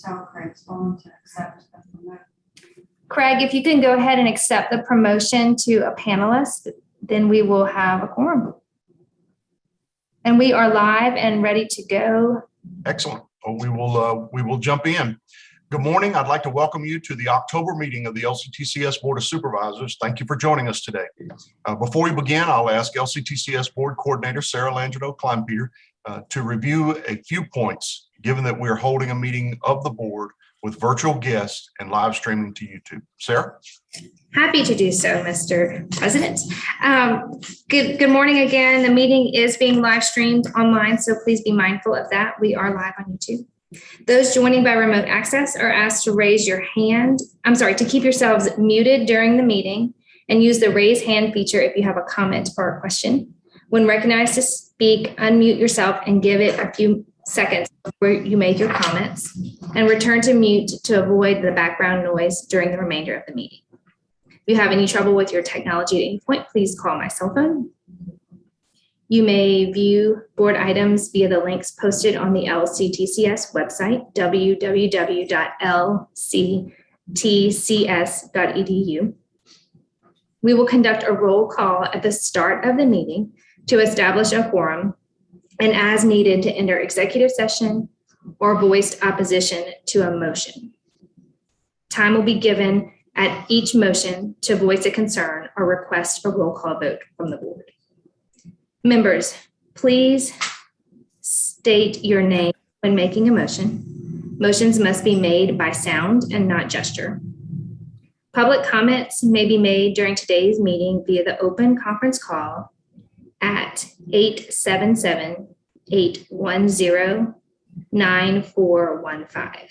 tell Craig's phone to accept the promotion. Craig, if you can go ahead and accept the promotion to a panelist, then we will have a quorum. And we are live and ready to go. Excellent. Well, we will jump in. Good morning. I'd like to welcome you to the October meeting of the LCTCS Board of Supervisors. Thank you for joining us today. Before we begin, I'll ask LCTCS Board Coordinator Sarah Langino-Kleinpeter to review a few points, given that we are holding a meeting of the board with virtual guests and live streaming to YouTube. Sarah? Happy to do so, Mr. President. Good morning again. The meeting is being live streamed online, so please be mindful of that. We are live on YouTube. Those joining by remote access are asked to raise your hand. To keep yourselves muted during the meeting and use the raise hand feature if you have a comment or a question. When recognized to speak, unmute yourself and give it a few seconds before you make your comments, and return to mute to avoid the background noise during the remainder of the meeting. If you have any trouble with your technology at any point, please call my cell phone. You may view board items via the links posted on the LCTCS website, www.lctcs.edu. We will conduct a roll call at the start of the meeting to establish a quorum, and as needed to enter executive session or voiced opposition to a motion. Time will be given at each motion to voice a concern or request a roll call vote from the board. Members, please state your name when making a motion. Motions must be made by sound and not gesture. Public comments may be made during today's meeting via the open conference call at 877-810-9415.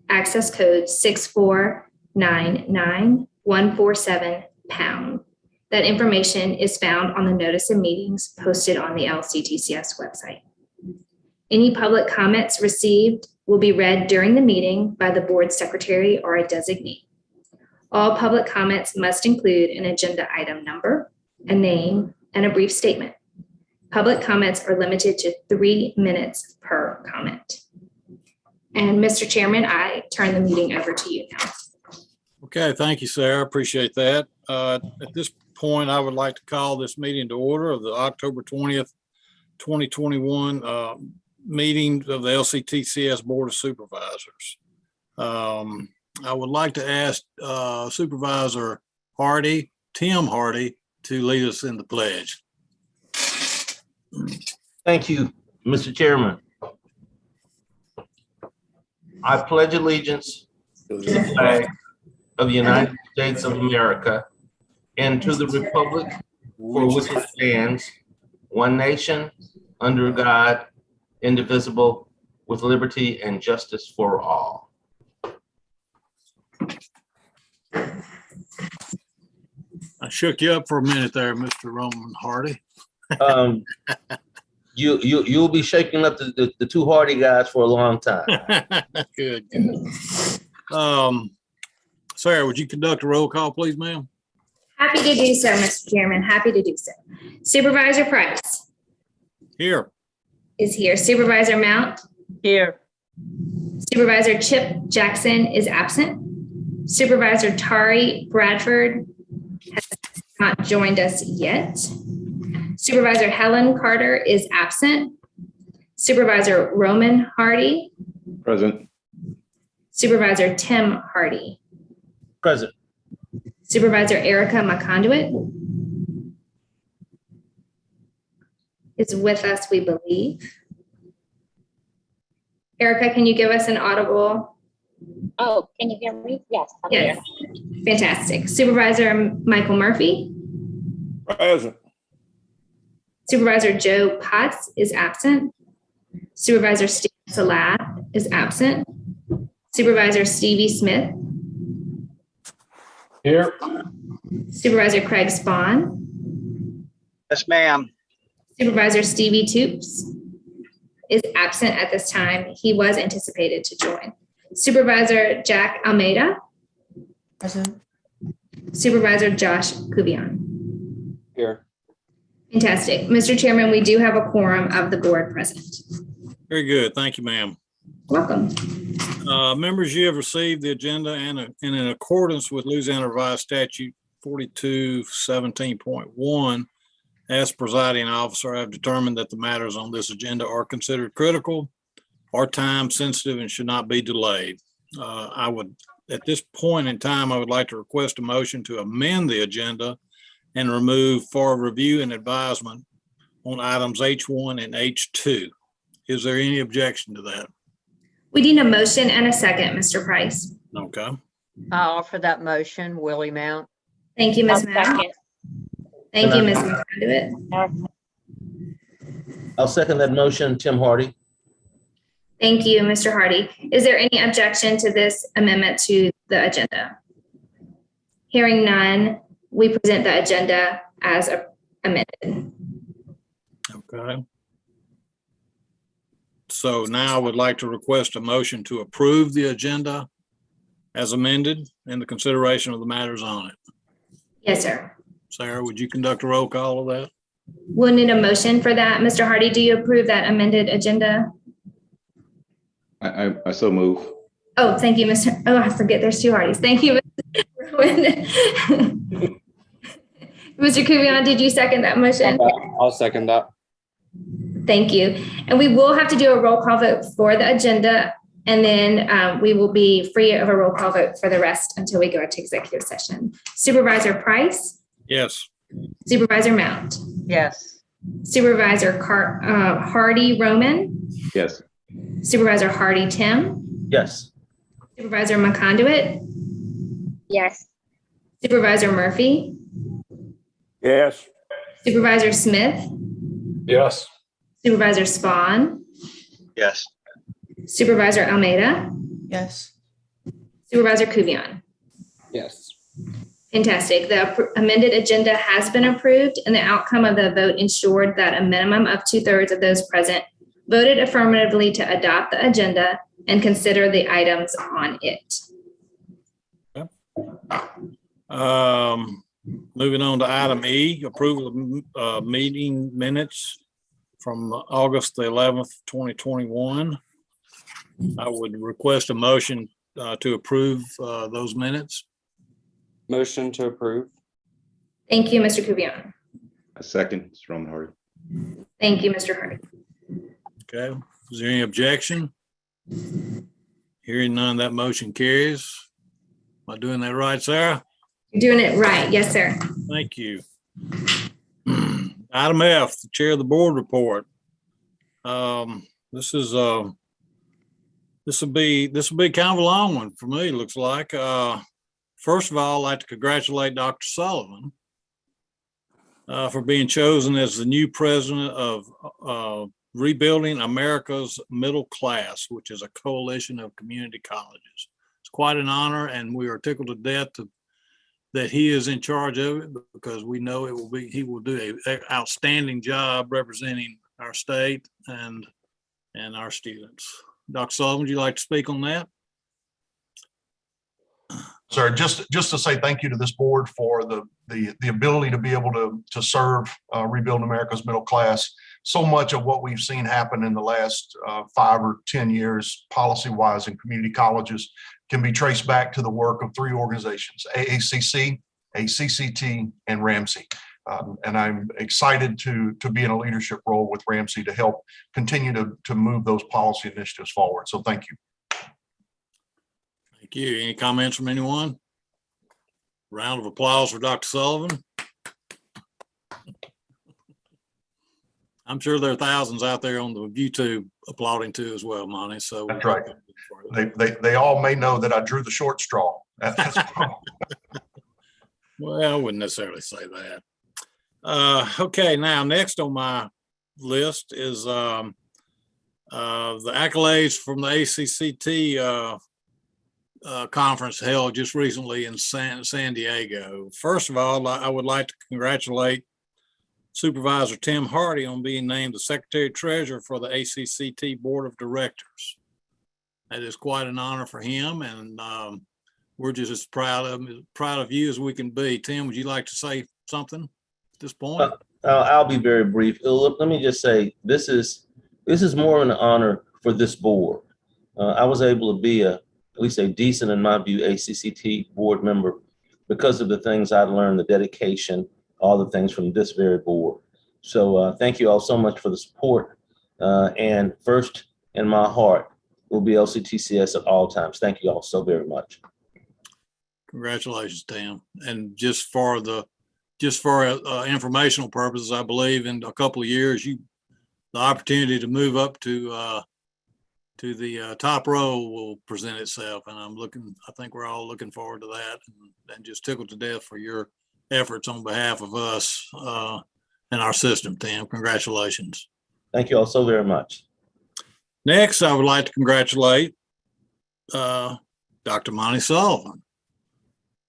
Access code 6499147#. That information is found on the notice of meetings posted on the LCTCS website. Any public comments received will be read during the meeting by the board secretary or a designee. All public comments must include an agenda item number, a name, and a brief statement. Public comments are limited to 3 minutes per comment. And Mr. Chairman, I turn the meeting over to you now. Okay, thank you, Sarah. Appreciate that. At this point, I would like to call this meeting to order of the October 20th, 2021 meeting of the LCTCS Board of Supervisors. I would like to ask Supervisor Hardy, Tim Hardy, to lead us in the pledge. Thank you, Mr. Chairman. I pledge allegiance to the flag of the United States of America and to the republic for which it stands, one nation, under God, indivisible, with liberty and justice for all. I shook you up for a minute there, Mr. Roman Hardy. You'll be shaking up the two Hardy guys for a long time. Good. Sarah, would you conduct a roll call, please, ma'am? Happy to do so, Mr. Chairman. Happy to do so. Supervisor Price Here. is here. Supervisor Mount? Here. Supervisor Chip Jackson is absent. Supervisor Tari Bradford has not joined us yet. Supervisor Helen Carter is absent. Supervisor Roman Hardy. Present. Supervisor Tim Hardy. Present. Supervisor Erica McConduit is with us, we believe. Erica, can you give us an audible? Oh, can you hear me? Yes. I'm Yes. here. Fantastic. Supervisor Michael Murphy. Present. Supervisor Joe Potts is absent. Supervisor Steve Salat is absent. Supervisor Stevie Smith. Here. Supervisor Craig Spawn. Yes, ma'am. Supervisor Stevie Toops is absent at this time. He was anticipated to join. Supervisor Jack Almeida. Present. Supervisor Josh Kuvion. Here. Fantastic. Mr. Chairman, we do have a quorum of the board present. Very good. Thank you, ma'am. Welcome. Members, you have received the agenda and in accordance with Louisiana Revised Statute 4217.1, as presiding officer, I have determined that the matters on this agenda are considered critical or time sensitive and should not be delayed. At this point in time, I would like to request a motion to amend the agenda and remove for review and advisement on items H1 and H2. Is there any objection to that? We need a motion and a second, Mr. Price. Okay. I'll offer that motion, Willie Mount. Thank you, I'll Ms. Madden. second. Thank you, Ms. Conduit. I'll second that motion, Tim Hardy. Thank you, Mr. Hardy. Is there any objection to this amendment to the agenda? Hearing none, we present the agenda as amended. Okay. So now I would like to request a motion to approve the agenda as amended and the consideration of the matters on it. Yes, sir. Sarah, would you conduct a roll call of that? We'll need a motion for that. Mr. Hardy, do you approve that amended agenda? I so move. Oh, thank you, Mr. Oh, I forget there's two Hardys. Thank you, Mr. Rowan. Mr. Kuvion, did you second that motion? I'll second that. Thank you. And we will have to do a roll call vote for the agenda, and then we will be free of a roll call vote for the rest until we go into executive session. Supervisor Price, Yes. Supervisor Mount, Yes. Supervisor Hardy Roman, Yes. Supervisor Hardy Tim, Yes. Supervisor McConduit, Yes. Supervisor Murphy, Yes. Supervisor Smith, Yes. Supervisor Spawn, Yes. Supervisor Almeida, Yes. Supervisor Kuvion. Yes. Fantastic. The amended agenda has been approved, and the outcome of the vote ensured that a minimum of 2/3 of those present voted affirmatively to adopt the agenda and consider the items on it. Moving on to item E, approval of meeting minutes from August the 11th, 2021. I would request a motion to approve those minutes. Motion to approve. Thank you, Mr. Kuvion. A second, Mr. Roman Hardy. Thank you, Mr. Hardy. Okay, is there any objection? Hearing none, that motion carries. Am I doing that right, Sarah? You're doing it right. Yes, sir. Thank you. Item F, the chair of the board report. This will be kind of a long one for me, it looks like. First of all, I'd like to congratulate Dr. Sullivan for being chosen as the new president of Rebuilding America's Middle Class, which is a coalition of community colleges. It's quite an honor, and we are tickled to death that he is in charge of it, because we know he will do an outstanding job representing our state and our students. Dr. Sullivan, would you like to speak on that? Sir, just to say thank you to this board for the ability to be able to serve Rebuild America's Middle Class. So much of what we've seen happen in the last 5 or 10 years, policy-wise in community colleges, can be traced back to the work of 3 organizations: AACC, ACCT, and RAMSI. And I'm excited to be in a leadership role with RAMSI to help continue to move those policy initiatives forward. So thank you. Thank you. Any comments from anyone? Round of applause for Dr. Sullivan. I'm sure there are thousands out there on the YouTube applauding too as well, Monty. So That's right. They all may know that I drew the short straw. Well, I wouldn't necessarily say that. Okay, now next on my list is the accolades from the ACCT conference held just recently in San Diego. First of all, I would like to congratulate Supervisor Tim Hardy on being named the Secretary Treasurer for the ACCT Board of Directors. That is quite an honor for him, and we're just as proud of you as we can be. Tim, would you like to say something at this point? I'll be very brief. Let me just say, this is more an honor for this board. I was able to be at least a decent, in my view, ACCT board member because of the things I learned, the dedication, all the things from this very board. So thank you all so much for the support. And first in my heart will be LCTCS at all times. Thank you all so very much. Congratulations, Tim. And just for informational purposes, I believe in a couple of years, the opportunity to move up to the top row will present itself. And I think we're all looking forward to that, and just tickled to death for your efforts on behalf of us and our system, Tim. Congratulations. Thank you all so very much. Next, I would like to congratulate Dr. Monty Sullivan.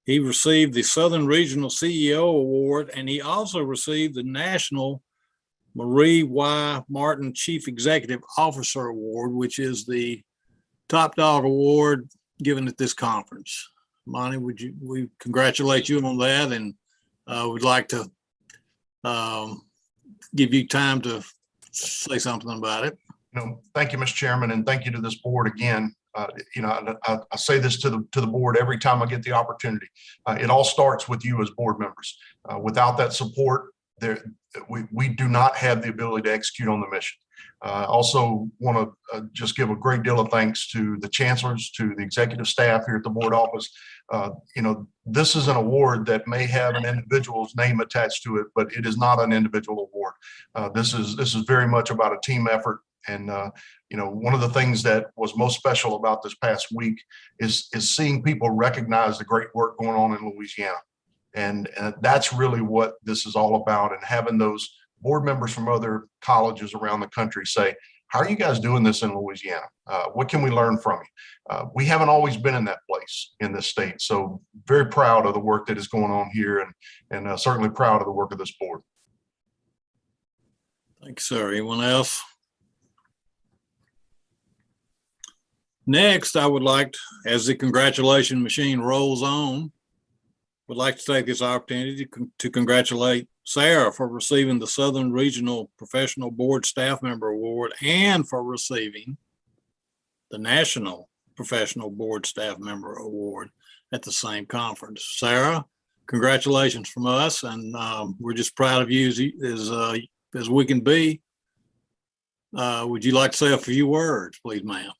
He received the Southern Regional CEO Award, and he also received the National Marie Y. Martin Chief Executive Officer Award, which is the top dog award given at this conference. Monty, we congratulate you on that, and we'd like to give you time to say something about it. Thank you, Mr. Chairman, and thank you to this board again. I say this to the board every time I get the opportunity. It all starts with you as board members. Without that support, we do not have the ability to execute on the mission. Also want to just give a great deal of thanks to the chancellors, to the executive staff here at the board office. This is an award that may have an individual's name attached to it, but it is not an individual award. This is very much about a team effort. And, one of the things that was most special about this past week is seeing people recognize the great work going on in Louisiana. And that's really what this is all about. And having those board members from other colleges around the country say, how are you guys doing this in Louisiana? What can we learn from you? We haven't always been in that place in this state. So very proud of the work that is going on here, and certainly proud of the work of this board. Thanks, sir. Anyone else? Next, I would like to, as the congratulation machine rolls on, would like to take this opportunity to congratulate Sarah for receiving the Southern Regional Professional Board Staff Member Award and for receiving the National Professional Board Staff Member Award at the same conference. Sarah, congratulations from us, and we're just proud of you as we can be. Would you like to say a few words, please, ma'am?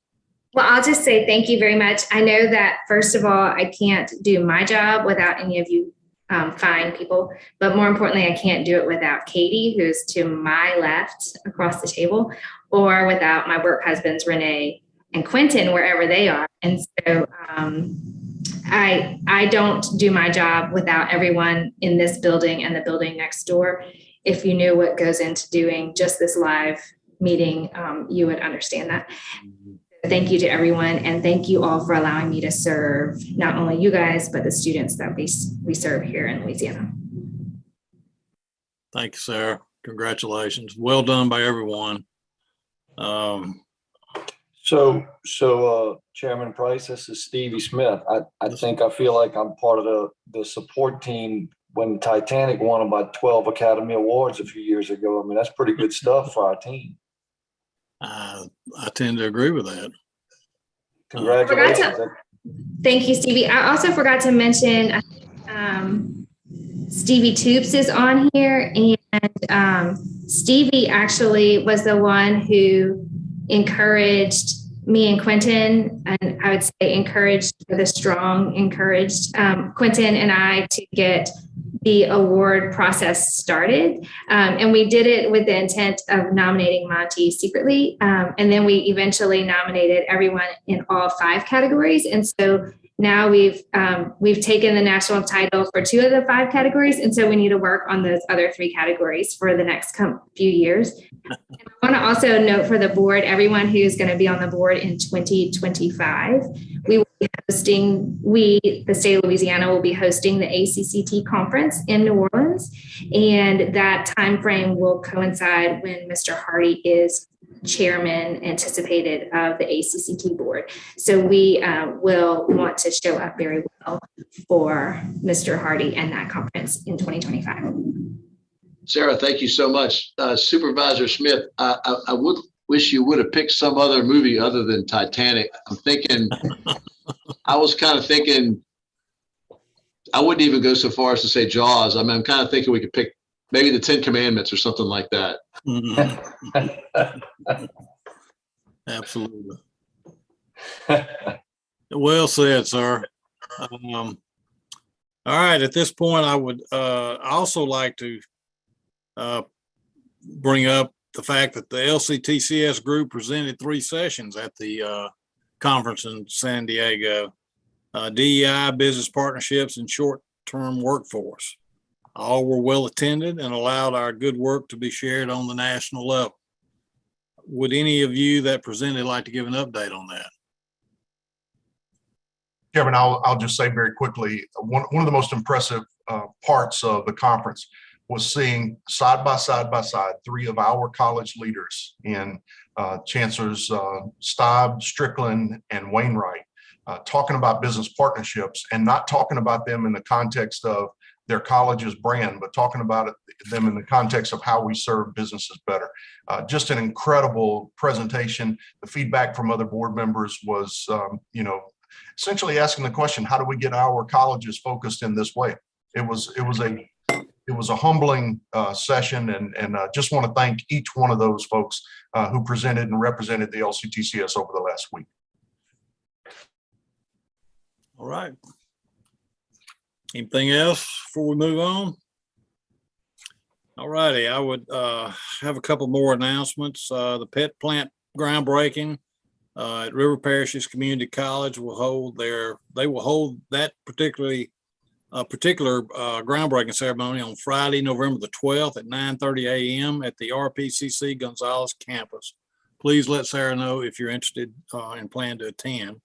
Well, I'll just say thank you very much. I know that, first of all, I can't do my job without any of you fine people, but more importantly, I can't do it without Katie, who's to my left across the table, or without my work husbands, Renee and Quentin, wherever they are. And so I don't do my job without everyone in this building and the building next door. If you knew what goes into doing just this live meeting, you would understand that. Thank you to everyone, and thank you all for allowing me to serve not only you guys, but the students that we serve here in Louisiana. Thank you, Sarah. Congratulations. Well done by everyone. So Chairman Price, this is Stevie Smith. I feel like I'm part of the support team when Titanic won about 12 Academy Awards a few years ago. I mean, that's pretty good stuff for our team. I tend to agree with that. Congratulations. Thank you, Stevie. I also forgot to mention Stevie Toops is on here, and Stevie actually was the one who encouraged me and Quentin, and I would say encouraged Quentin and I to get the award process started. And we did it with the intent of nominating Monty secretly. And then we eventually nominated everyone in all 5 categories. And so now we've taken the national title for 2 of the 5 categories. And so we need to work on those other 3 categories for the next few years. And I want to also note for the board, everyone who's going to be on the board in 2025, we will be hosting, the state of Louisiana will be hosting the ACCT conference in New Orleans. And that time frame will coincide when Mr. Hardy is chairman anticipated of the ACCT board. So we will want to show up very well for Mr. Hardy and that conference in 2025. Sarah, thank you so much. Supervisor Smith, I would wish you would have picked some other movie other than Titanic. I was kind of thinking, I wouldn't even go so far as to say Jaws. I mean, I'm kind of thinking we could pick maybe the 10 Commandments or something like that. Absolutely. Well said, sir. All right, at this point, I would also like to bring up the fact that the LCTCS group presented 3 sessions at the conference in San Diego. DEI, business partnerships, and short-term workforce. All were well attended and allowed our good work to be shared on the national level. Would any of you that presented like to give an update on that? Kevin, I'll just say very quickly, one of the most impressive parts of the conference was seeing side by side 3 of our college leaders in Chancellors Staub, Strickland, and Wainwright, talking about business partnerships and not talking about them in the context of their college's brand, but talking about them in the context of how we serve businesses better. Just an incredible presentation. The feedback from other board members was, essentially asking the question, how do we get our colleges focused in this way? It was a humbling session, and just want to thank each one of those folks who presented and represented the LCTCS over the last week. All right. Anything else before we move on? All righty, I would have a couple more announcements. The pet plant groundbreaking at River Parishes Community College will hold that particular groundbreaking ceremony on Friday, November the 12th at 9:30 a.m. at the RPCC Gonzales campus. Please let Sarah know if you're interested and plan to attend.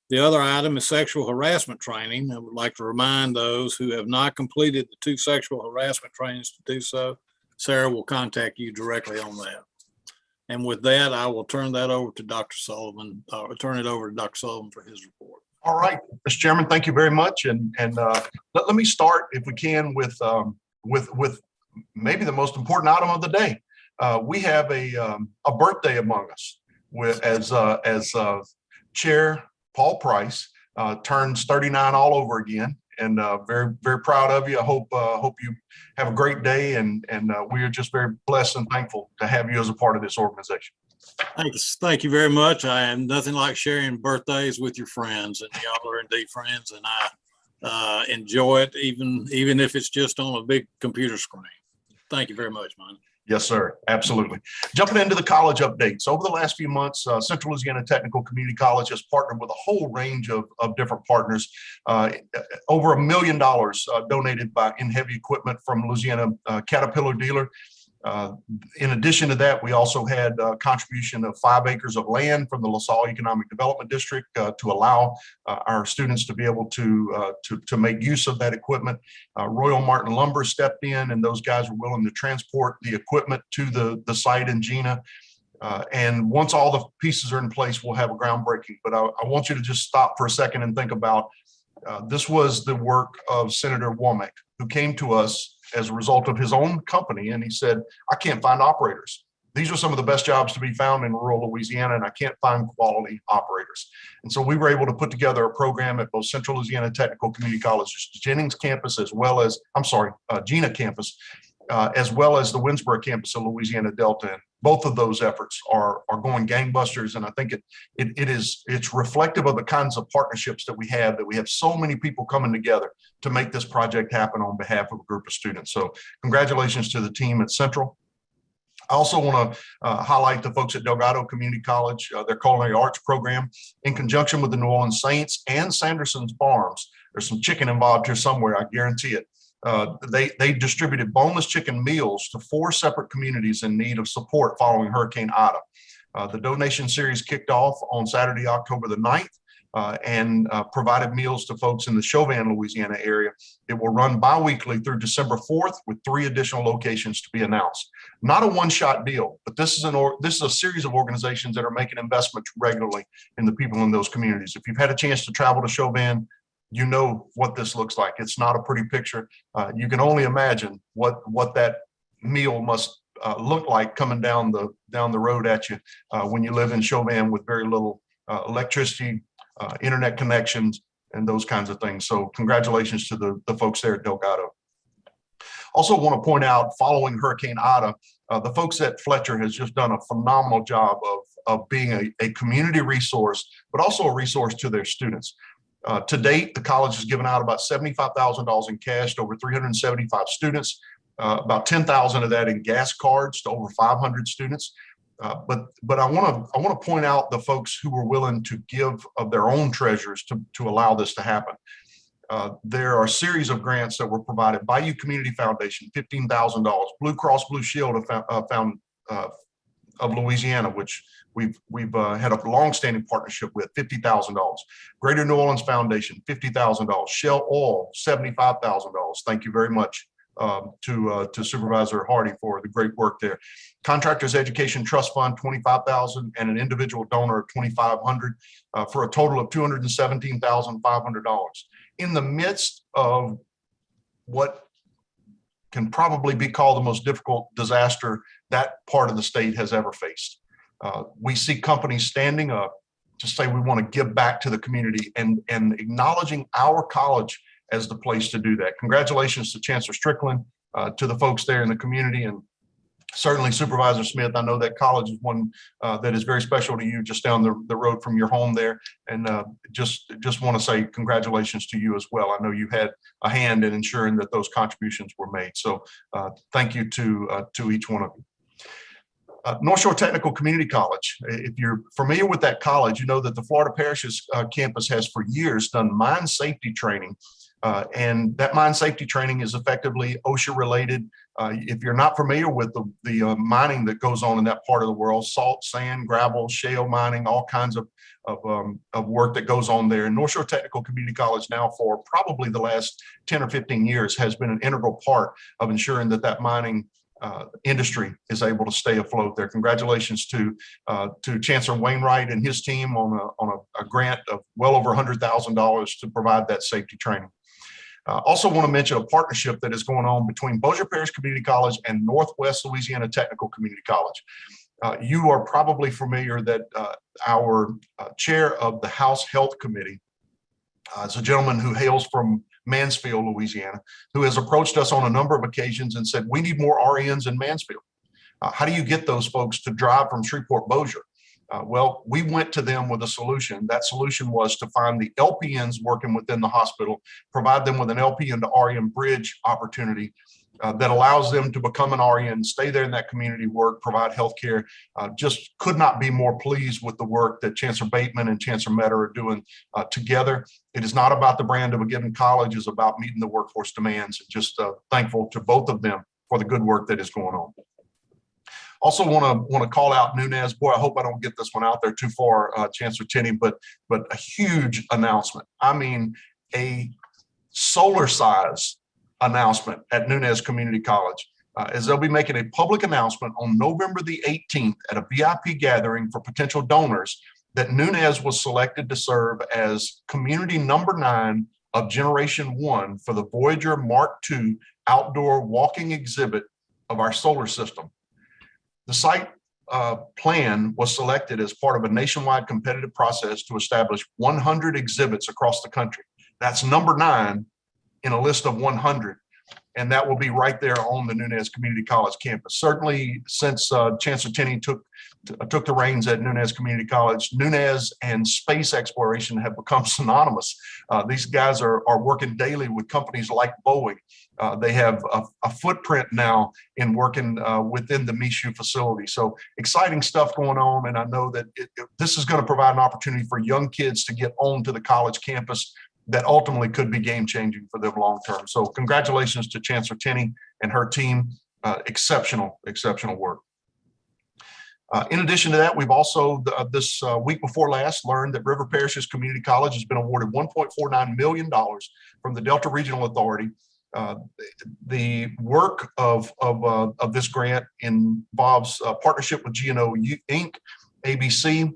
The other item is sexual harassment training. I would like to remind those who have not completed the 2 sexual harassment trainings to do so. Sarah will contact you directly on that. And with that, I will turn that over to Dr. Sullivan, turn it over to Dr. Sullivan for his report. All right, Mr. Chairman, thank you very much. And let me start, if we can, with maybe the most important item of the day. We have a birthday among us, as Chair Paul Price turns 39 all over again, and very, very proud of you. I hope you have a great day, and we are just very blessed and thankful to have you as a part of this organization. Thank you very much. I am nothing like sharing birthdays with your friends, and y'all are indeed friends, and I enjoy it, even if it's just on a big computer screen. Thank you very much, man. Yes, sir. Absolutely. Jumping into the college updates. Over the last few months, Central Louisiana Technical Community College has partnered with a whole range of different partners. Over $1 million donated in heavy equipment from Louisiana Caterpillar dealer. In addition to that, we also had a contribution of 5 acres of land from the LaSalle Economic Development District to allow our students to be able to make use of that equipment. Royal Martin Lumber stepped in, and those guys were willing to transport the equipment to the site in Gina. And once all the pieces are in place, we'll have a groundbreaking. But I want you to just stop for a second and think about this was the work of Senator Womack, who came to us as a result of his own company. And he said, I can't find operators. These are some of the best jobs to be found in rural Louisiana, and I can't find quality operators. And so we were able to put together a program at both Central Louisiana Technical Community College's Jennings campus, Gina campus, as well as the Winsboro campus of Louisiana Delta. And both of those efforts are going gangbusters. And I think it's reflective of the kinds of partnerships that we have so many people coming together to make this project happen on behalf of a group of students. So congratulations to the team at Central. I also want to highlight the folks at Delgado Community College, their culinary arts program, in conjunction with the New Orleans Saints and Sanderson's Farms. There's some chicken involved here somewhere, I guarantee it. They distributed boneless chicken meals to 4 separate communities in need of support following Hurricane Ida. The donation series kicked off on Saturday, October the 9th, and provided meals to folks in the Chauvin, Louisiana area. It will run bi-weekly through December 4th with 3 additional locations to be announced. Not a one-shot deal, but this is a series of organizations that are making investments regularly in the people in those communities. If you've had a chance to travel to Chauvin, you know what this looks like. It's not a pretty picture. You can only imagine what that meal must look like coming down the road at you when you live in Chauvin with very little electricity, internet connections, and those kinds of things. So congratulations to the folks there at Delgado. Also want to point out, following Hurricane Ida, the folks at Fletcher has just done a phenomenal job of being a community resource, but also a resource to their students. To date, the college has given out about $75,000 in cash to over 375 students, about 10,000 of that in gas cards to over 500 students. But I want to point out the folks who were willing to give of their own treasures to allow this to happen. There are a series of grants that were provided. Bayou Community Foundation, $15,000. Blue Cross Blue Shield of Louisiana, which we've had a longstanding partnership with, $50,000. Greater New Orleans Foundation, $50,000. Shell Oil, $75,000. Thank you very much to Supervisor Hardy for the great work there. Contractors Education Trust Fund, $25,000, and an individual donor of $2,500 for a total of $217,500. In the midst of what can probably be called the most difficult disaster that part of the state has ever faced. We see companies standing up to say we want to give back to the community and acknowledging our college as the place to do that. Congratulations to Chancellor Strickland, to the folks there in the community, and certainly Supervisor Smith. I know that college is one that is very special to you, just down the road from your home there. And just want to say congratulations to you as well. I know you had a hand in ensuring that those contributions were made. So thank you to each one of you. North Shore Technical Community College. If you're familiar with that college, you know that the Florida Parishes campus has for years done mine safety training. And that mine safety training is effectively OSHA related. If you're not familiar with the mining that goes on in that part of the world, salt, sand, gravel, shale mining, all kinds of work that goes on there. And North Shore Technical Community College now for probably the last 10 or 15 years has been an integral part of ensuring that mining industry is able to stay afloat there. Congratulations to Chancellor Wainwright and his team on a grant of well over $100,000 to provide that safety training. Also want to mention a partnership that is going on between Bossier Parish Community College and Northwest Louisiana Technical Community College. You are probably familiar that our chair of the House Health Committee is a gentleman who hails from Mansfield, Louisiana, who has approached us on a number of occasions and said, we need more RNs in Mansfield. How do you get those folks to drive from Shreveport-Bossier? Well, we went to them with a solution. That solution was to find the LPNs working within the hospital, provide them with an LPN to RN bridge opportunity that allows them to become an RN, stay there in that community work, provide healthcare. Just could not be more pleased with the work that Chancellor Bateman and Chancellor Metter are doing together. It is not about the brand of a given college, it's about meeting the workforce demands, and just thankful to both of them for the good work that is going on. Also want to call out Nunez. Boy, I hope I don't get this one out there too far, Chancellor Tenney, but a huge announcement. I mean, a solar size announcement at Nunez Community College, as they'll be making a public announcement on November the 18th at a VIP gathering for potential donors that Nunez was selected to serve as community number 9 of Generation 1 for the Voyager Mark II outdoor walking exhibit of our solar system. The site plan was selected as part of a nationwide competitive process to establish 100 exhibits across the country. That's number 9 in a list of 100. And that will be right there on the Nunez Community College campus. Certainly, since Chancellor Tenney took the reins at Nunez Community College, Nunez and space exploration have become synonymous. These guys are working daily with companies like Boeing. They have a footprint now in working within the Michoud facility. So exciting stuff going on. And I know that this is going to provide an opportunity for young kids to get onto the college campus that ultimately could be game-changing for them long-term. So congratulations to Chancellor Tenney and her team. Exceptional work. In addition to that, we've also this week before last learned that River Parishes Community College has been awarded $1.49 million from the Delta Regional Authority. The work of this grant involves a partnership with G&O Inc., ABC.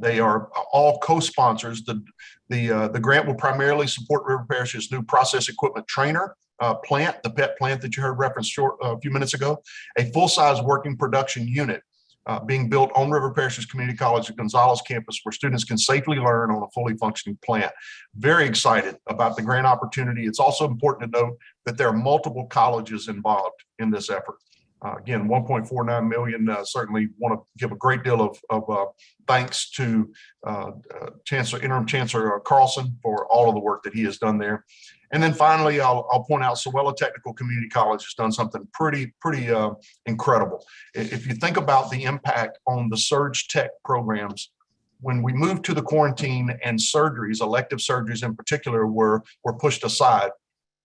They are all co-sponsors. The grant will primarily support River Parish's new process equipment trainer plant, the PET plant that you heard referenced a few minutes ago, a full-size working production unit being built on River Parishes Community College at Gonzales campus where students can safely learn on a fully functioning plant. Very excited about the grant opportunity. It's also important to note that there are multiple colleges involved in this effort. Again, 1.49 million, certainly want to give a great deal of thanks to Interim Chancellor Carlson for all of the work that he has done there. And then finally, I'll point out Sewella Technical Community College has done something pretty incredible. If you think about the impact on the Surge Tech programs, when we moved to the quarantine and surgeries, elective surgeries in particular, were pushed aside,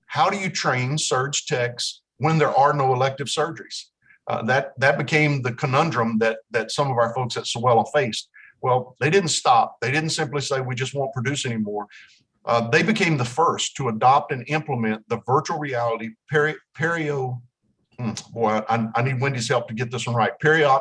how do you train Surge Techs when there are no elective surgeries? That became the conundrum that some of our folks at Sewella faced. Well, they didn't stop. They didn't simply say, we just won't produce anymore. They became the first to adopt and implement the virtual reality I need Wendy's help to get this one right. Periop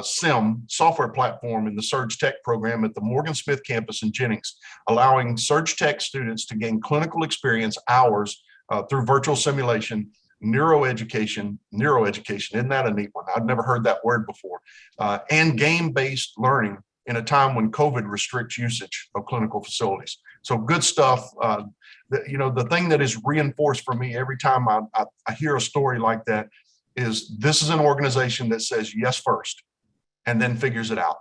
SIM software platform in the Surge Tech program at the Morgan Smith campus in Jennings, allowing Surge Tech students to gain clinical experience hours through virtual simulation, neuroeducation, isn't that a neat one? I've never heard that word before, and game-based learning in a time when COVID restricts usage of clinical facilities. So good stuff. The thing that is reinforced for me every time I hear a story like that is this is an organization that says yes first and then figures it out.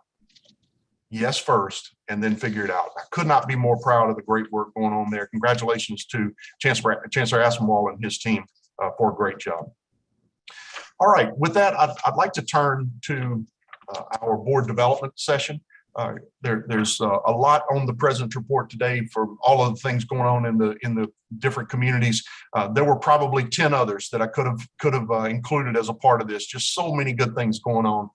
Yes first and then figure it out. I could not be more proud of the great work going on there. Congratulations to Chancellor Aspinwall and his team for a great job. All right, with that, I'd like to turn to our board development session. There's a lot on the president's report today for all of the things going on in the different communities. There were probably 10 others that I could have included as a part of this. Just so many good things going on.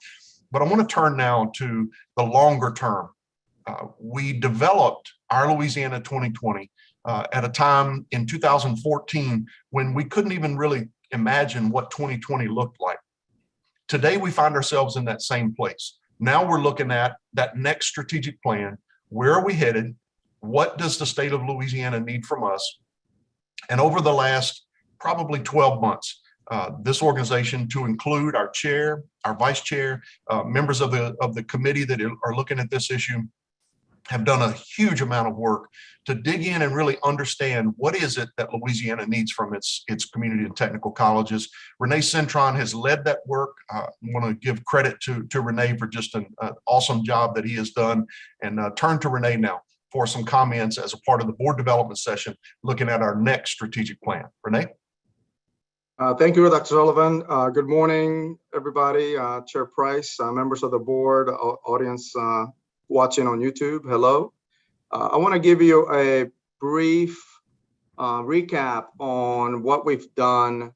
But I want to turn now to the longer term. We developed our Louisiana 2020 at a time in 2014 when we couldn't even really imagine what 2020 looked like. Today, we find ourselves in that same place. Now we're looking at that next strategic plan. Where are we headed? What does the state of Louisiana need from us? And over the last probably 12 months, this organization, to include our chair, our vice chair, members of the committee that are looking at this issue, have done a huge amount of work to dig in and really understand what is it that Louisiana needs from its community and technical colleges. Renee Cintron has led that work. I want to give credit to Renee for just an awesome job that he has done, and turn to Renee now for some comments as a part of the board development session, looking at our next strategic plan. Renee? Thank you, Dr. Sullivan. Good morning, everybody. Chair Price, members of the board, audience watching on YouTube, hello. I want to give you a brief recap on what we've done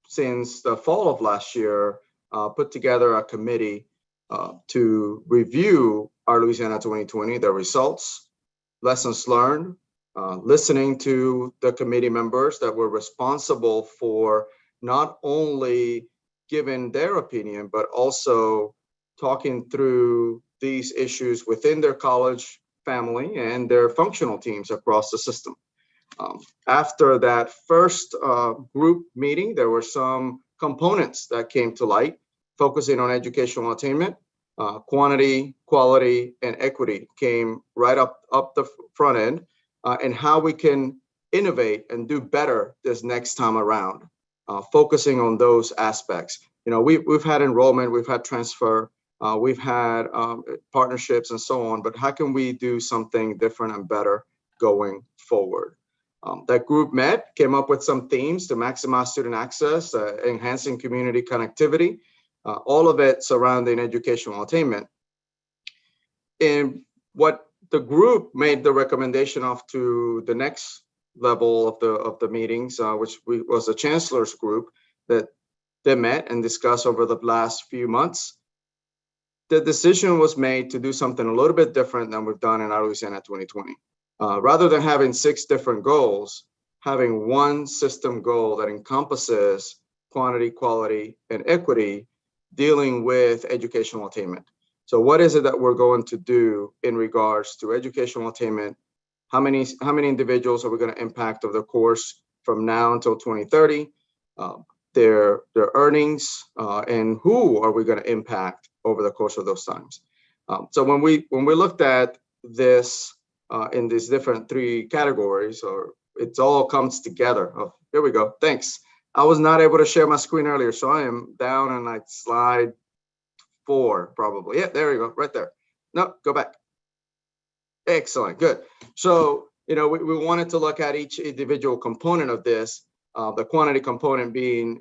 since the fall of last year, put together a committee to review our Louisiana 2020, the results, lessons learned, listening to the committee members that were responsible for not only giving their opinion, but also talking through these issues within their college family and their functional teams across the system. After that first group meeting, there were some components that came to light, focusing on educational attainment, quantity, quality, and equity came right up the front end, and how we can innovate and do better this next time around, focusing on those aspects. We've had enrollment, we've had transfer, we've had partnerships and so on, but how can we do something different and better going forward? That group came up with some themes to maximize student access, enhancing community connectivity, all of it surrounding educational attainment. And what the group made the recommendation of to the next level of the meetings, which was the chancellor's group that they met and discussed over the last few months. The decision was made to do something a little bit different than we've done in our Louisiana 2020. Rather than having 6 different goals, having one system goal that encompasses quantity, quality, and equity, dealing with educational attainment. So what is it that we're going to do in regards to educational attainment? How many individuals are we going to impact over the course from now until 2030, their earnings, and who are we going to impact over the course of those times. So when we looked at this in these different three categories, or it all comes together. Oh, here we go. Thanks. I was not able to share my screen earlier, so I am down on like slide 4, probably. Yeah, there you go, right there. No, go back. Excellent, good. So, we wanted to look at each individual component of this, the quantity component being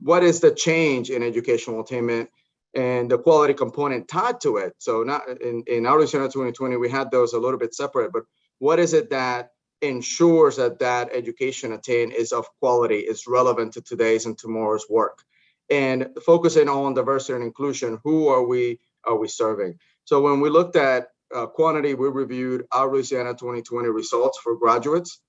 what is the change in educational attainment, and the quality component tied to it. So not in Outreach Center 2020, we had those a little bit separate, but what is it that ensures that education attained is of quality, is relevant to today's and tomorrow's work? And focusing on diversity and inclusion, who are we serving? So when we looked at quantity, we reviewed our Louisiana 2020 results for graduates.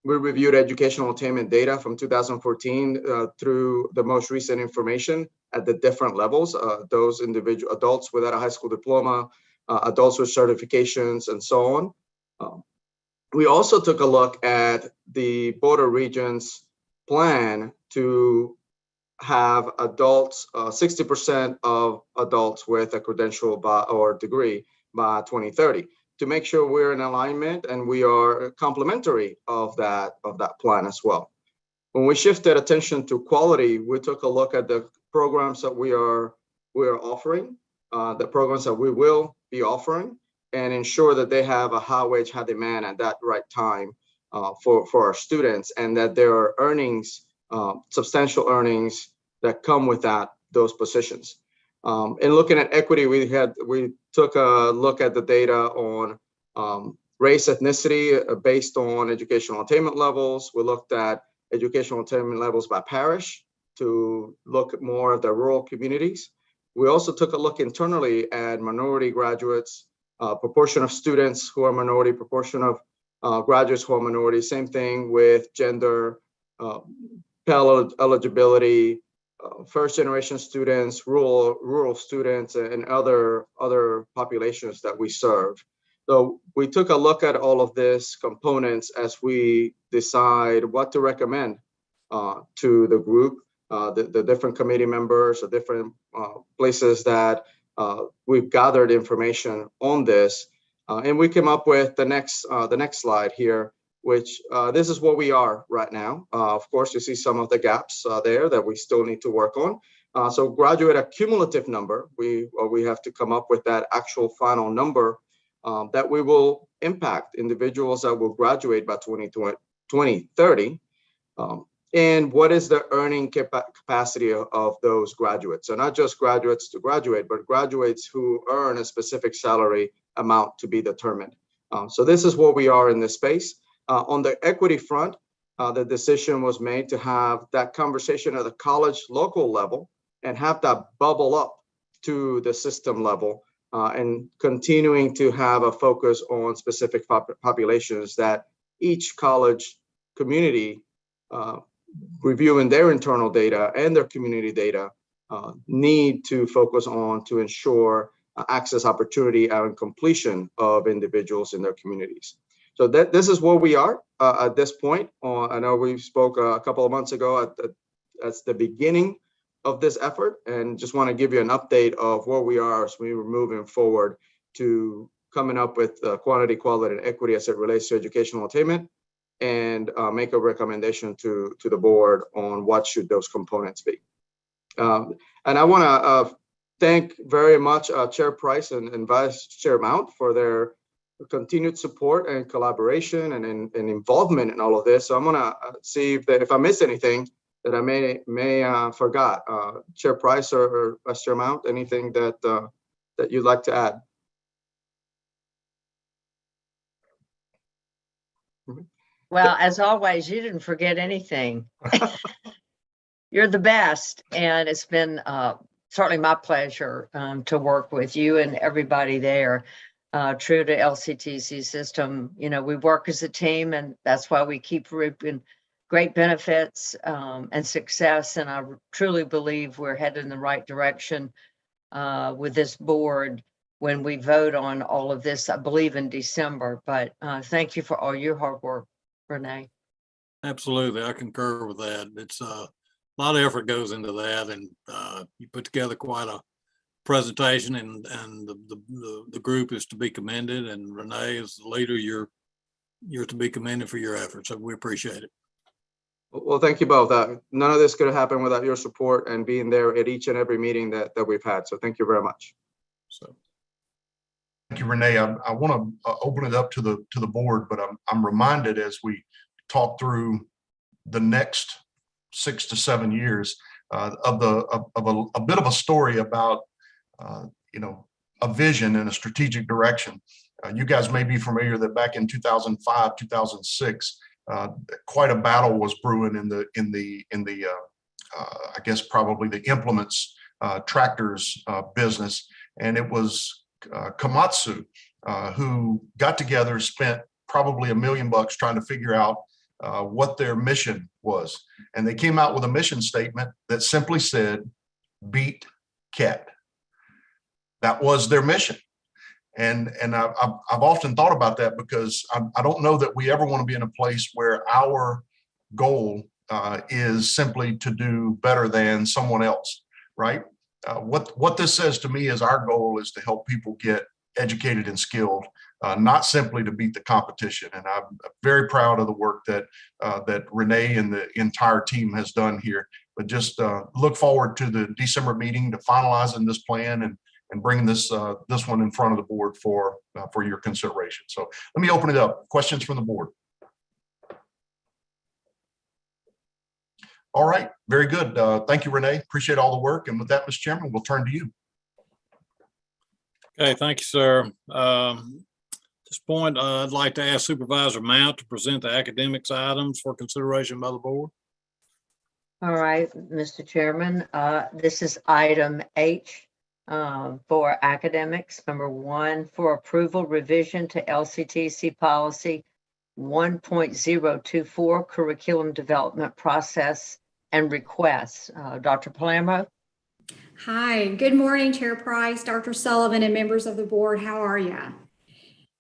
We reviewed educational attainment data from 2014 through the most recent information at the different levels, those individual adults without a high school diploma, adults with certifications, and so on. We also took a look at the Board of Regents plan to have adults, 60% of adults with a credential or degree by 2030, to make sure we're in alignment and we are complementary of that plan as well. When we shifted attention to quality, we took a look at the programs that we are offering, the programs that we will be offering, and ensure that they have a high wage, high demand at that right time for our students, and that there are earnings, substantial earnings that come with those positions. In looking at equity, we took a look at the data on race, ethnicity based on educational attainment levels. We looked at educational attainment levels by parish to look more at the rural communities. We also took a look internally at minority graduates, proportion of students who are minority, proportion of graduates who are minority. Same thing with gender, Pell eligibility, first generation students, rural students, and other populations that we serve. So we took a look at all of these components as we decide what to recommend to the group, the different committee members, the different places that we've gathered information on this. And we came up with the next slide here, which this is where we are right now. Of course, you see some of the gaps there that we still need to work on. So graduate accumulative number, we have to come up with that actual final number that we will impact individuals that will graduate by 2030. And what is the earning capacity of those graduates? So not just graduates to graduate, but graduates who earn a specific salary amount to be determined. So this is where we are in this space. On the equity front, the decision was made to have that conversation at the college local level and have that bubble up to the system level, and continuing to have a focus on specific populations that each college community, reviewing their internal data and their community data, need to focus on to ensure access, opportunity, and completion of individuals in their communities. So this is where we are at this point. I know we spoke a couple of months ago at the beginning of this effort, and just want to give you an update of where we are as we were moving forward to coming up with quantity, quality, and equity as it relates to educational attainment, and make a recommendation to the board on what should those components be. And I want to thank very much Chair Price and Vice Chair Mount for their continued support and collaboration and involvement in all of this. So I'm gonna see if I missed anything that I may forgot. Chair Price or Vice Chair Mount, anything that you'd like to add? Well, as always, you didn't forget anything. You're the best, and it's been certainly my pleasure to work with you and everybody there. True to LCTC system, we work as a team, and that's why we keep reaping great benefits and success. And I truly believe we're headed in the right direction with this board when we vote on all of this, I believe in December. But thank you for all your hard work, Renee. Absolutely. I concur with that. It's a lot of effort goes into that, and you put together quite a presentation, and the group is to be commended, and Renee, as the leader, you're to be commended for your efforts. So we appreciate it. Well, thank you both. None of this could have happened without your support and being there at each and every meeting that we've had. So thank you very much. So Thank you, Renee. I want to open it up to the board, but I'm reminded as we talk through the next 6 to 7 years of a bit of a story about a vision and a strategic direction. You guys may be familiar that back in 2005, 2006, quite a battle was brewing in the I guess probably the implements tractors business, and it was Komatsu who got together, spent probably $1 million trying to figure out what their mission was, and they came out with a mission statement that simply said, "Beat cat." That was their mission. And I've often thought about that, because I don't know that we ever want to be in a place where our goal is simply to do better than someone else, right? What this says to me is our goal is to help people get educated and skilled, not simply to beat the competition. And I'm very proud of the work that Renee and the entire team has done here. But just look forward to the December meeting to finalizing this plan and bringing this one in front of the board for your consideration. So let me open it up. Questions from the board? All right, very good. Thank you, Renee. Appreciate all the work. And with that, Mr. Chairman, we'll turn to you. okay, thank you, sir. At this point, I'd like to ask Supervisor Mount to present the academics items for consideration by the board. All right, Mr. Chairman, this is item H. For academics, number 1, for approval revision to LCTC policy 1.024 curriculum development process and requests. Dr. Palermo. Hi, good morning, Chair Price, Dr. Sullivan, and members of the board. How are you?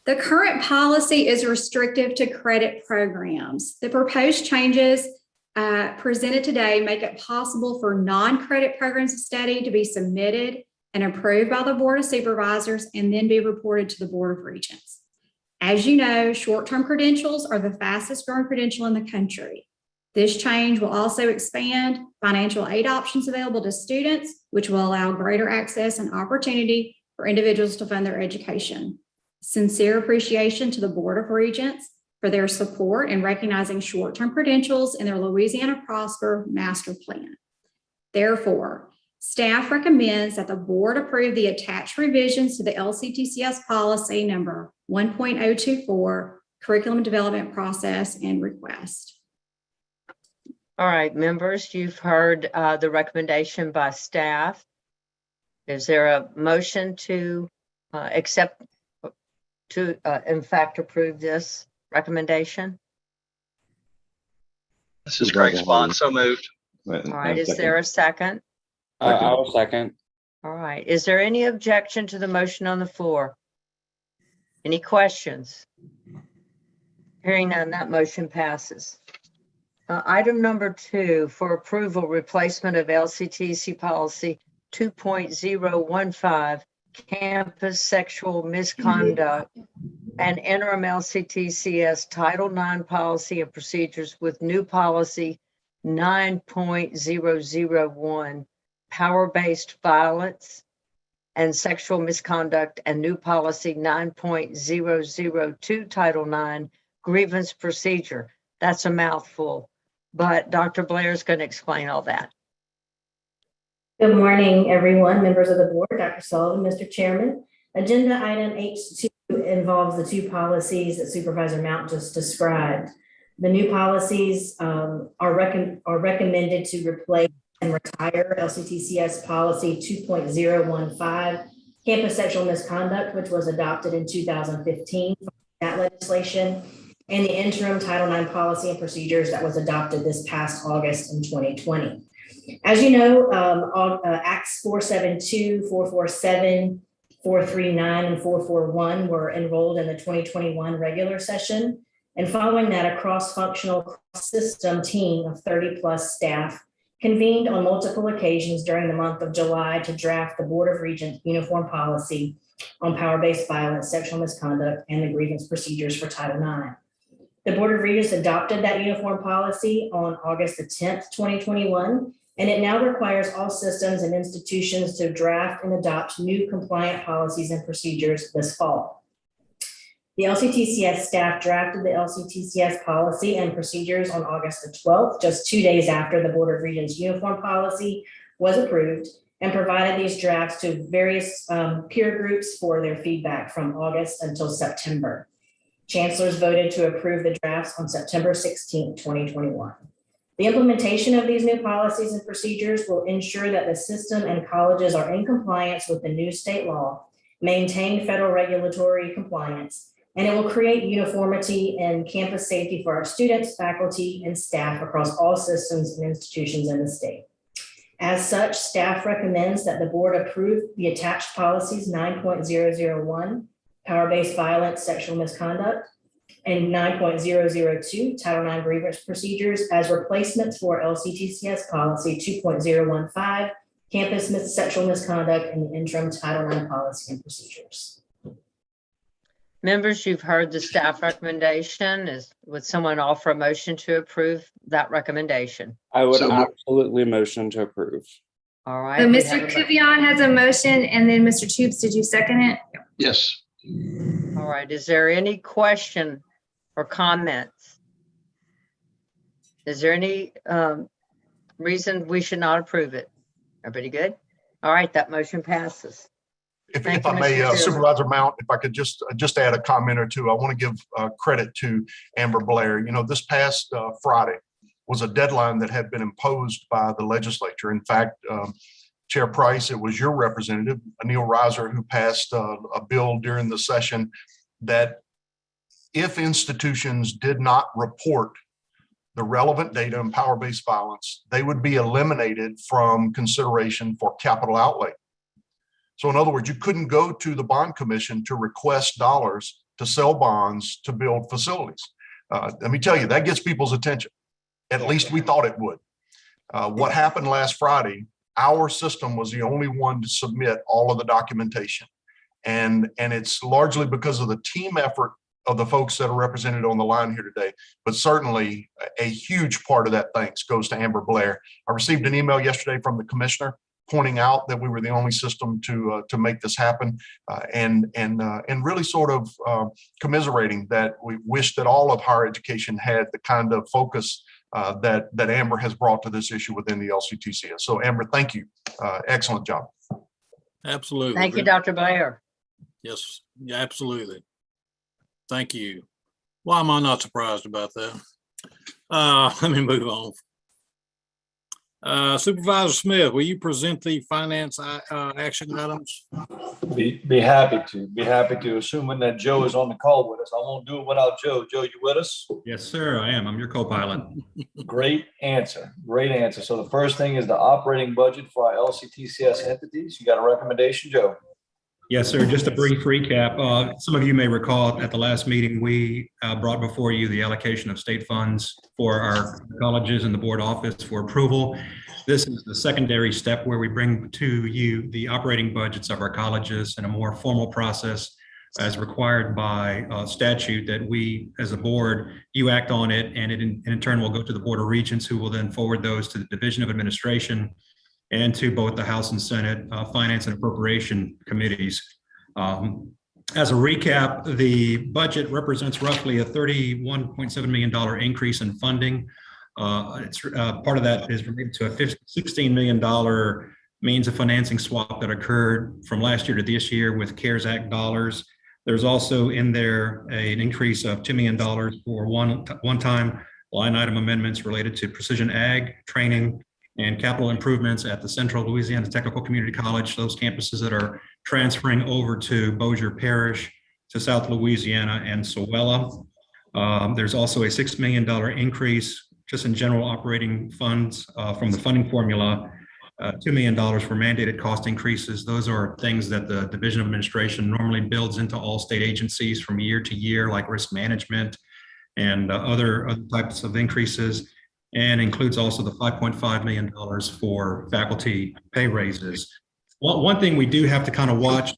The current policy is restrictive to credit programs. The proposed changes presented today make it possible for non-credit programs of study to be submitted and approved by the Board of Supervisors and then be reported to the Board of Regents. As you know, short-term credentials are the fastest growing credential in the country. This change will also expand financial aid options available to students, which will allow greater access and opportunity for individuals to fund their education. Sincere appreciation to the Board of Regents for their support in recognizing short-term credentials in their Louisiana Prosper Master Plan. Therefore, staff recommends that the board approve the attached revisions to the LCTCS policy number 1.024 curriculum development process and request. All right, members, you've heard the recommendation by staff. Is there a motion to accept, to in fact approve this recommendation? This is Craig Spahn, so moved. All right, is there a second? I will second. All right, is there any objection to the motion on the floor? Any questions? Hearing none, that motion passes. Item number 2 for approval, replacement of LCTC policy 2.015, campus sexual misconduct, and interim LCTCS Title IX policy and procedures with new policy 9.001, power-based violence and sexual misconduct, and new policy 9.002, Title IX, grievance procedure. That's a mouthful, but Dr. Blair is going to explain all that. Good morning, everyone, members of the board, Dr. Sullivan, Mr. Chairman. Agenda item H2 involves the 2 policies that Supervisor Mount just described. The new policies are recommended to replace and retire LCTCS policy 2.015, campus sexual misconduct, which was adopted in 2015, that legislation, and the interim Title IX policy and procedures that was adopted this past August in 2020. As you know, Acts 472, 447, 439, and 441 were enrolled in the 2021 regular session. And following that, a cross-functional system team of 30+ staff convened on multiple occasions during the month of July to draft the Board of Regents uniform policy on power-based violence, sexual misconduct, and the grievance procedures for Title IX. The Board of Regents adopted that uniform policy on August the 10th, 2021, and it now requires all systems and institutions to draft and adopt new compliant policies and procedures this fall. The LCTCS staff drafted the LCTCS policy and procedures on August the 12th, just 2 days after the Board of Regents uniform policy was approved, and provided these drafts to various peer groups for their feedback from August until September. Chancellors voted to approve the drafts on September 16th, 2021. The implementation of these new policies and procedures will ensure that the system and colleges are in compliance with the new state law, maintain federal regulatory compliance, and it will create uniformity and campus safety for our students, faculty, and staff across all systems and institutions in the state. As such, staff recommends that the board approve the attached policies 9.001, power-based violence, sexual misconduct, and 9.002, Title IX grievance procedures as replacements for LCTCS policy 2.015, campus sexual misconduct, and the interim Title IX policy and procedures. Members, you've heard the staff recommendation. Would someone offer a motion to approve that recommendation? I would So- absolutely motion to approve. All right. So we Mr. have a mo- Kuvion has a motion, and then Mr. Toops, did you second it? Yes. All right. Is there any question or comments? Is there any reason we should not approve it? Everybody good? All right, that motion passes. If Thank I you, may, Mr. Chairman. Supervisor Mount, if I could just add a comment or two, I want to give credit to Amber Blair. You know, this past Friday was a deadline that had been imposed by the legislature. In fact, Chair Price, it was your representative, Anil Reiser, who passed a bill during the session that if institutions did not report the relevant data on power-based violence, they would be eliminated from consideration for capital outlay. So in other words, you couldn't go to the bond commission to request dollars to sell bonds to build facilities. Let me tell you, that gets people's attention. At least we thought it would. What happened last Friday, our system was the only one to submit all of the documentation. And it's largely because of the team effort of the folks that are represented on the line here today, but certainly a huge part of that thanks goes to Amber Blair. I received an email yesterday from the commissioner pointing out that we were the only system to make this happen, and really sort of commiserating that we wish that all of higher education had the kind of focus that Amber has brought to this issue within the LCTCS. So Amber, thank you. Excellent job. Absolutely. Thank you, Dr. Blair. Yes, yeah, absolutely. Thank you. Why am I not surprised about that? Let me move on. Supervisor Smith, will you present the finance action items? Be happy to, assuming that Joe is on the call with us. I won't do it without Joe. Joe, you with us? Yes, sir, I am. I'm your co-pilot. Great answer. So the first thing is the operating budget for our LCTCS entities. You got a recommendation, Joe? Yes, sir. Just a brief recap. Some of you may recall at the last meeting, we brought before you the allocation of state funds for our colleges and the board office for approval. This is the secondary step where we bring to you the operating budgets of our colleges in a more formal process as required by statute that we, as a board, you act on it, and it in turn will go to the Board of Regents, who will then forward those to the Division of Administration and to both the House and Senate Finance and Appropriation Committees. As a recap, the budget represents roughly a $31.7 million increase in funding. It's part of that is related to a $16 million means of financing swap that occurred from last year to this year with CARES Act dollars. There's also in there an increase of $2 million for one-time line item amendments related to precision ag training and capital improvements at the Central Louisiana Technical Community College, those campuses that are transferring over to Bossier Parish, to South Louisiana and Sowella. There's also a $6 million increase just in general operating funds from the funding formula, $2 million for mandated cost increases. Those are things that the Division of Administration normally builds into all state agencies from year to year, like risk management and other types of increases, and includes also the $5.5 million for faculty pay raises. One thing we do have to kind of watch,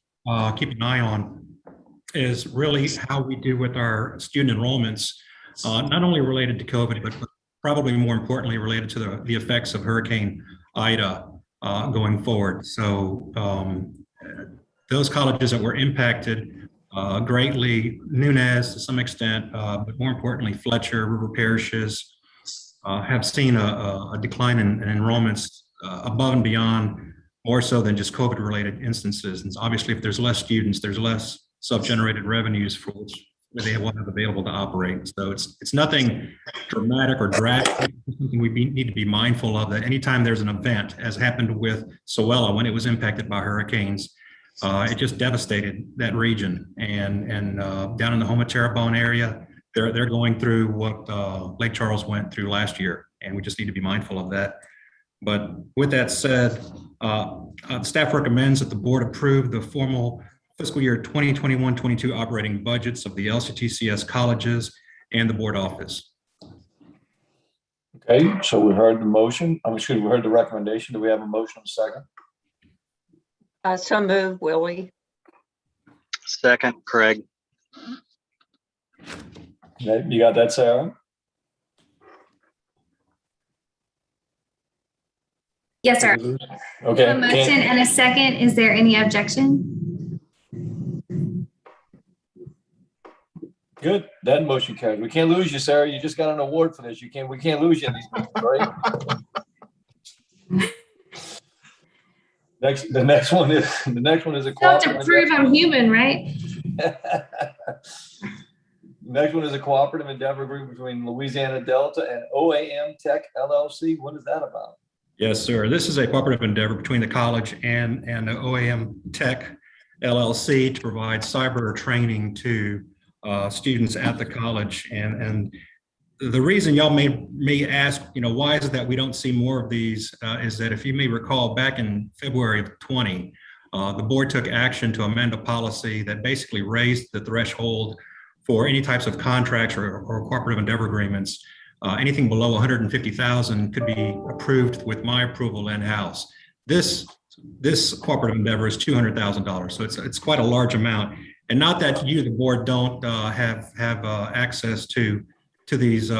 keep an eye on, is really how we do with our student enrollments, not only related to COVID, but probably more importantly related to the effects of Hurricane Ida going forward. So those colleges that were impacted greatly, Nunez to some extent, but more importantly, Fletcher, River Parishes, have seen a decline in enrollments above and beyond, more so than just COVID-related instances. And obviously, if there's less students, there's less self-generated revenues for which they will have available to operate. So it's nothing dramatic or drastic. It's something we need to be mindful of, that anytime there's an event, as happened with Soella when it was impacted by hurricanes, it just devastated that region. And down in the Houma Terrebonne area, they're going through what Lake Charles went through last year, and we just need to be mindful of that. But with that said, staff recommends that the board approve the formal fiscal year 2021-22 operating budgets of the LCTCS colleges and the board office. Okay, so we heard the motion. We heard the recommendation. Do we have a motion second? So move, Willie. Second, Craig. Okay, you got that, Sarah? Yes, sir. Okay. A motion and a second. Is there any objection? Good. That motion carries. We can't lose you, Sarah. You just got an award for this. We can't lose you in these meetings, right? The next one is a cooperative. To prove I'm human, right? Next one is a cooperative endeavor agreement between Louisiana Delta and OAM Tech LLC. What is that about? Yes, sir. This is a cooperative endeavor between the college and the OAM Tech LLC to provide cyber training to students at the college. And the reason y'all may ask, why is it that we don't see more of these, is that if you may recall, back in February of 20, the board took action to amend a policy that basically raised the threshold for any types of contracts or cooperative endeavor agreements. Anything below 150,000 could be approved with my approval in-house. This cooperative endeavor is $200,000, so it's quite a large amount. And not that you, the board, don't have access to these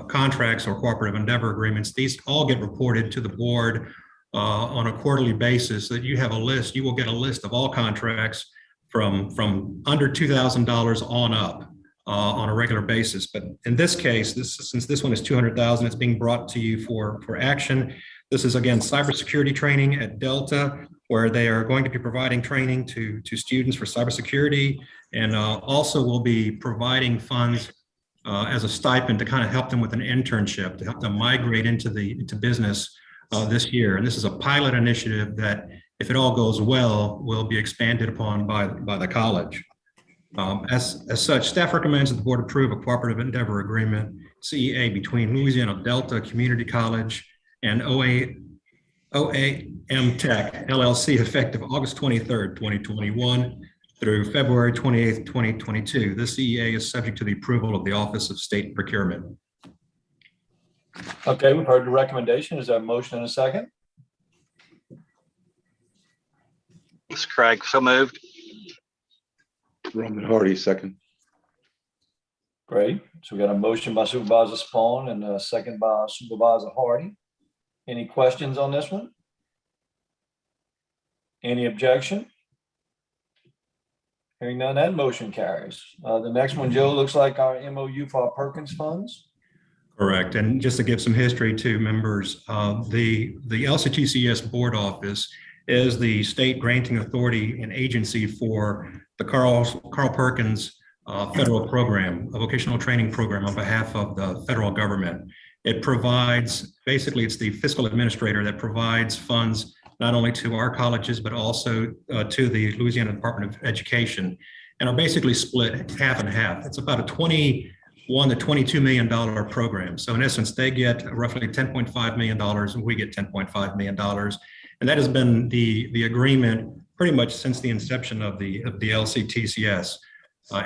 contracts or cooperative endeavor agreements. These all get reported to the board on a quarterly basis, so that you have a list. You will get a list of all contracts from under $2,000 on up on a regular basis. But in this case, since this one is $200,000, it's being brought to you for action. This is, again, cybersecurity training at Delta, where they are going to be providing training to students for cybersecurity, and also will be providing funds as a stipend to kind of help them with an internship, to help them migrate into business this year. And this is a pilot initiative that, if it all goes well, will be expanded upon by the college. As such, staff recommends that the board approve a cooperative endeavor agreement, CEA, between Louisiana Delta Community College and OAM Tech LLC, effective August 23rd, 2021 through February 28th, 2022. This CEA is subject to the approval of the Office of State Procurement. Okay, we've heard the recommendation. Is there a motion and a second? It's Craig. So moved. Roman Hardy, second. Great. So we got a motion by Supervisor Spawn and a second by Supervisor Hardy. Any questions on this one? Any objection? Hearing none, that motion carries. The next one, Joe, looks like our MOU for our Perkins funds. Correct. And just to give some history to members, the LCTCS board office is the state granting authority and agency for the Carl Perkins federal program, a vocational training program on behalf of the federal government. It provides, basically, it's the fiscal administrator that provides funds not only to our colleges, but also to the Louisiana Department of Education, and are basically split half and half. It's about a $21 to $22 million program. So in essence, they get roughly $10.5 million and we get $10.5 million. And that has been the agreement pretty much since the inception of the LCTCS.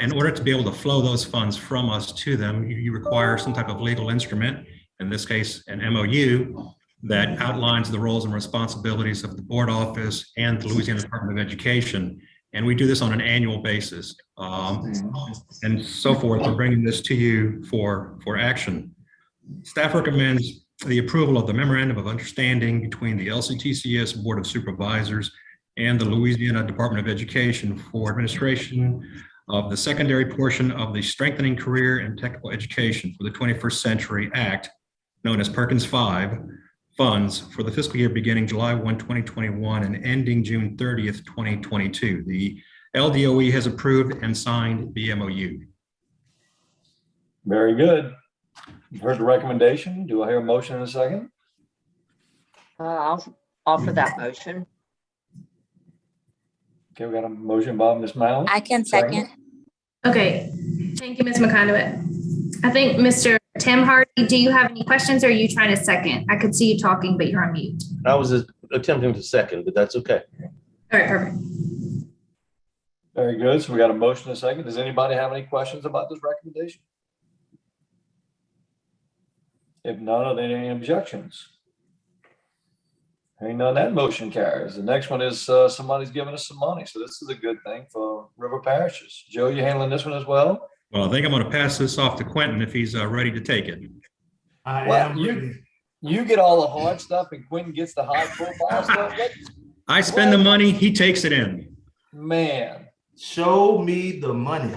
In order to be able to flow those funds from us to them, you require some type of legal instrument, in this case, an MOU, that outlines the roles and responsibilities of the board office and the Louisiana Department of Education. And we do this on an annual basis. And so forth. We're bringing this to you for action. Staff recommends the approval of the Memorandum of Understanding between the LCTCS Board of Supervisors and the Louisiana Department of Education for administration of the secondary portion of the Strengthening Career and Technical Education for the 21st Century Act, known as Perkins 5, funds for the fiscal year beginning July 1, 2021 and ending June 30th, 2022. The LDOE has approved and signed the MOU. Very good. You've heard the recommendation. Do I hear a motion in a second? I'll offer that motion. Okay, we got a motion by Ms. Mallon. I can second. Okay, thank you, Ms. McConaughey. I think Mr. Tim Hardy, do you have any questions or are you trying to second? I could see you talking, but you're on mute. I was attempting to second, but that's okay. All right, perfect. Very good. So we got a motion in a second. Does anybody have any questions about this recommendation? If none, are there any objections? Hearing none, that motion carries. The next one is somebody's giving us some money. So this is a good thing for river parishes. Joe, you handling this one as well? Well, I think I'm going to pass this off to Quentin if he's ready to take it. You get all the hard stuff and Quentin gets the high profile stuff. I spend the money, he takes it in. Man. Show me the money.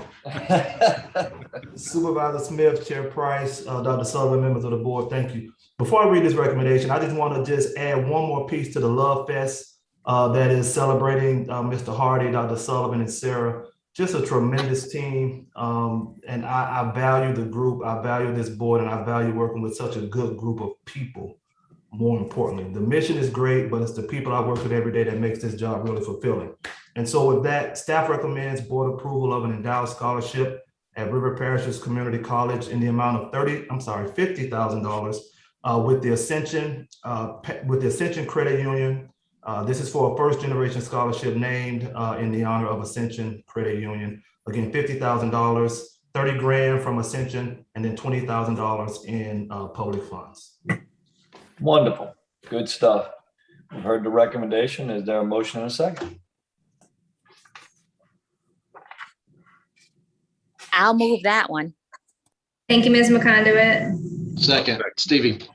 Supervisor Smith, Chair Price, Dr. Sullivan, members of the board, thank you. Before I read this recommendation, I just want to just add one more piece to the Love Fest that is celebrating Mr. Hardy, Dr. Sullivan, and Sarah. Just a tremendous team. And I value the group, I value this board, and I value working with such a good group of people. More importantly, the mission is great, but it's the people I work with every day that makes this job really fulfilling. And so with that, staff recommends board approval of an endowed scholarship at River Parishes Community College in the amount of $50,000 with the Ascension Credit Union. This is for a first generation scholarship named in the honor of Ascension Credit Union. Again, $50,000, 30 grand from Ascension, and then $20,000 in public funds. Wonderful. Good stuff. We've heard the recommendation. Is there a motion in a second? I'll move that one. Thank you, Ms. McConaughey. Second, Stevie.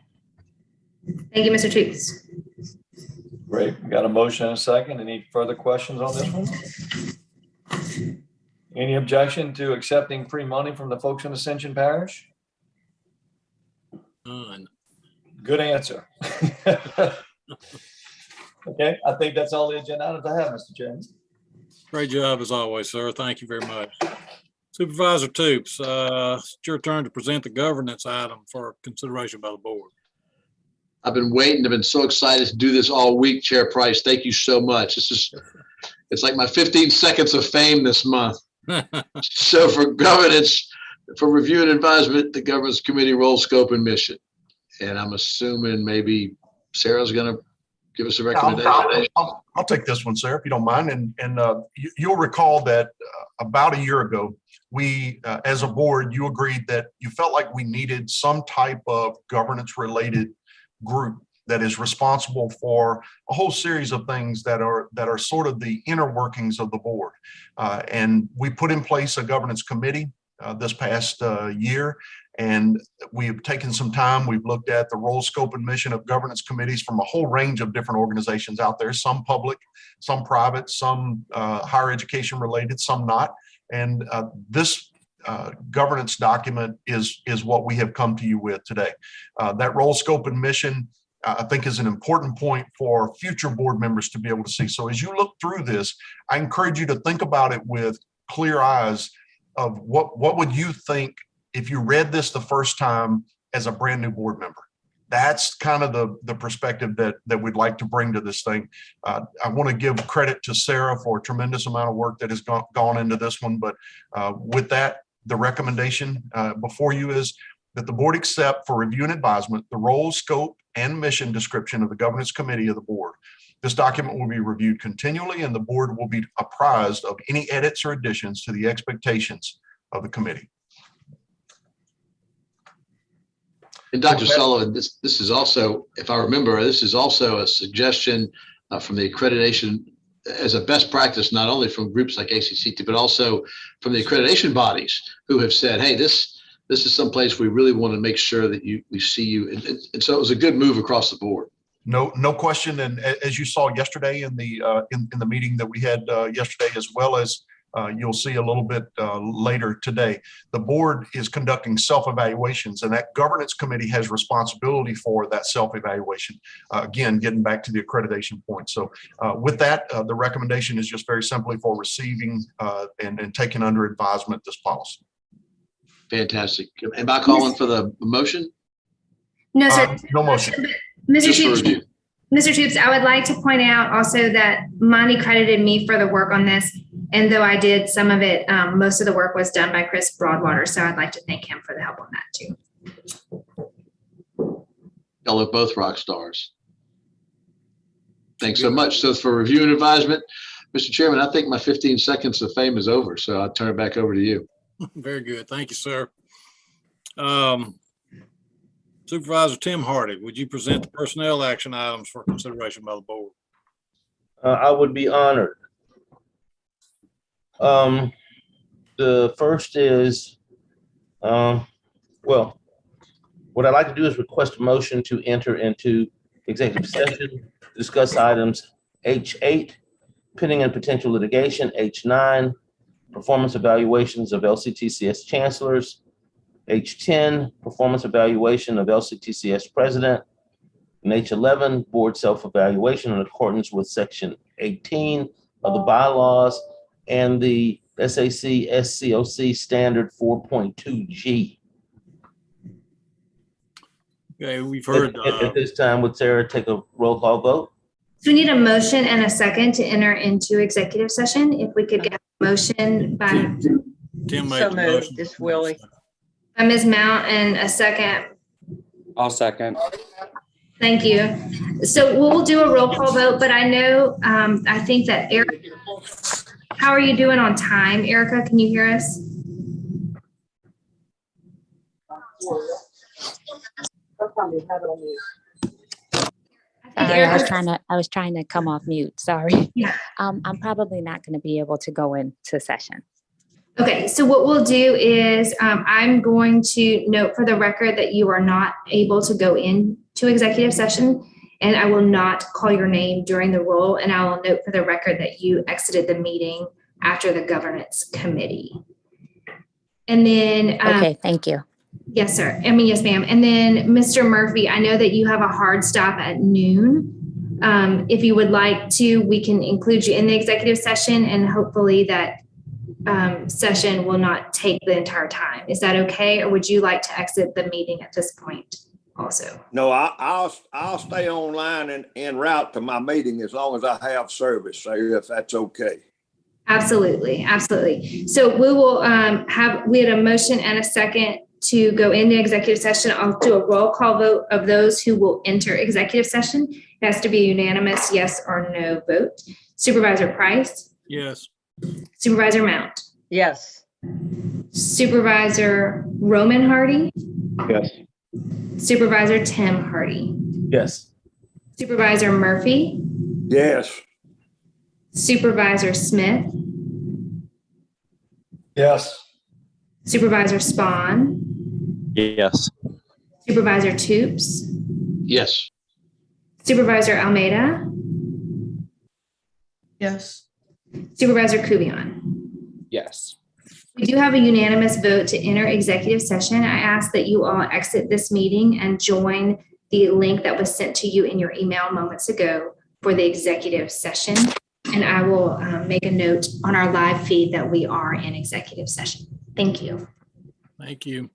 Thank you, Mr. Toots. Great. We got a motion in a second. Any further questions on this one? Any objection to accepting free money from the folks in Ascension Parish? None. Good answer. Okay, I think that's all the agenda items I have, Mr. Chairman. Great job as always, sir. Thank you very much. Supervisor Toops, it's your turn to present the governance item for consideration by the board. I've been waiting. I've been so excited to do this all week, Chair Price. Thank you so much. It's like my 15 seconds of fame this month. So for governance, for review and advisement, the governance committee role, scope, and mission. And I'm assuming maybe Sarah's going to give us a recommendation. I'll take this one, Sarah, if you don't mind. And you'll recall that about a year ago, we, as a board, you agreed that you felt like we needed some type of governance-related group that is responsible for a whole series of things that are sort of the inner workings of the board. And we put in place a governance committee this past year. And we've taken some time. We've looked at the role, scope, and mission of governance committees from a whole range of different organizations out there, some public, some private, some higher education related, some not. And this governance document is what we have come to you with today. That role, scope, and mission, I think, is an important point for future board members to be able to see. So as you look through this, I encourage you to think about it with clear eyes of what would you think if you read this the first time as a brand new board member. That's kind of the perspective that we'd like to bring to this thing. I want to give credit to Sarah for a tremendous amount of work that has gone into this one. But with that, the recommendation before you is that the board accept for review and advisement the role, scope, and mission description of the governance committee of the board. This document will be reviewed continually, and the board will be apprised of any edits or additions to the expectations of the committee. And Dr. Sullivan, this is also, if I remember, this is also a suggestion from the accreditation as a best practice, not only from groups like ACCT, but also from the accreditation bodies who have said, hey, this is someplace we really want to make sure that we see you. And so it was a good move across the board. No question. And as you saw yesterday in the meeting that we had yesterday, as well as you'll see a little bit later today, the board is conducting self-evaluations, and that governance committee has responsibility for that self-evaluation. Again, getting back to the accreditation point. So with that, the recommendation is just very simply for receiving and taking under advisement this policy. Fantastic. Am I calling for the motion? No, sir. No motion. Mr. Toops, I would like to point out also that Monty credited me for the work on this. And though I did some of it, most of the work was done by Chris Broadwater. So I'd like to thank him for the help on that too. Y'all are both rock stars. Thanks so much. So for review and advisement, Mr. Chairman, I think my 15 seconds of fame is over. So I'll turn it back over to you. Very good. Thank you, sir. Supervisor Tim Hardy, would you present the personnel action items for consideration by the board? I would be honored. The first is, well, what I'd like to do is request a motion to enter into executive session to discuss items H8, pending and potential litigation, H9, performance evaluations of LCTCS chancellors, H10, performance evaluation of LCTCS president, and H11, board self-evaluation in accordance with section 18 of the bylaws and the SAC SCOC standard 4.2G. Okay, we've heard. At this time, would Sarah take a roll call vote? So we need a motion and a second to enter into executive session. If we could get a motion by Tim made So the moved, motion. this Willie. Ms. Mount and a second. I'll second. Thank you. So we'll do a roll call vote, but I know, I think that Eric, how are you doing on time? Erica, can you hear us? Sorry, I was trying to come off mute. Sorry. Yeah. I'm probably not going to be able to go into session. Okay, so what we'll do is I'm going to note for the record that you are not able to go into executive session, and I will not call your name during the roll, and I will note for the record that you exited the meeting after the governance committee. And then Okay, thank you. yes, sir. I mean, yes, ma'am. And then Mr. Murphy, I know that you have a hard stop at noon. If you would like to, we can include you in the executive session, and hopefully that session will not take the entire time. Is that okay? Or would you like to exit the meeting at this point also? No, I'll stay online and en route to my meeting as long as I have service, so if that's okay. Absolutely, absolutely. So we will we had a motion and a second to go into executive session. I'll do a roll call vote of those who will enter executive session. It has to be a unanimous yes or no vote. Supervisor Price? Yes. Supervisor Mount? Yes. Supervisor Roman Hardy? Yes. Supervisor Tim Hardy? Yes. Supervisor Murphy? Yes. Supervisor Smith? Yes. Supervisor Spahn? Yes. Supervisor Toops? Yes. Supervisor Almeida? Yes. Supervisor Kubion? Yes. We do have a unanimous vote to enter executive session. I ask that you all exit this meeting and join the link that was sent to you in your email moments ago for the executive session. And I will make a note on our live feed that we are in executive session. Thank you. Thank you.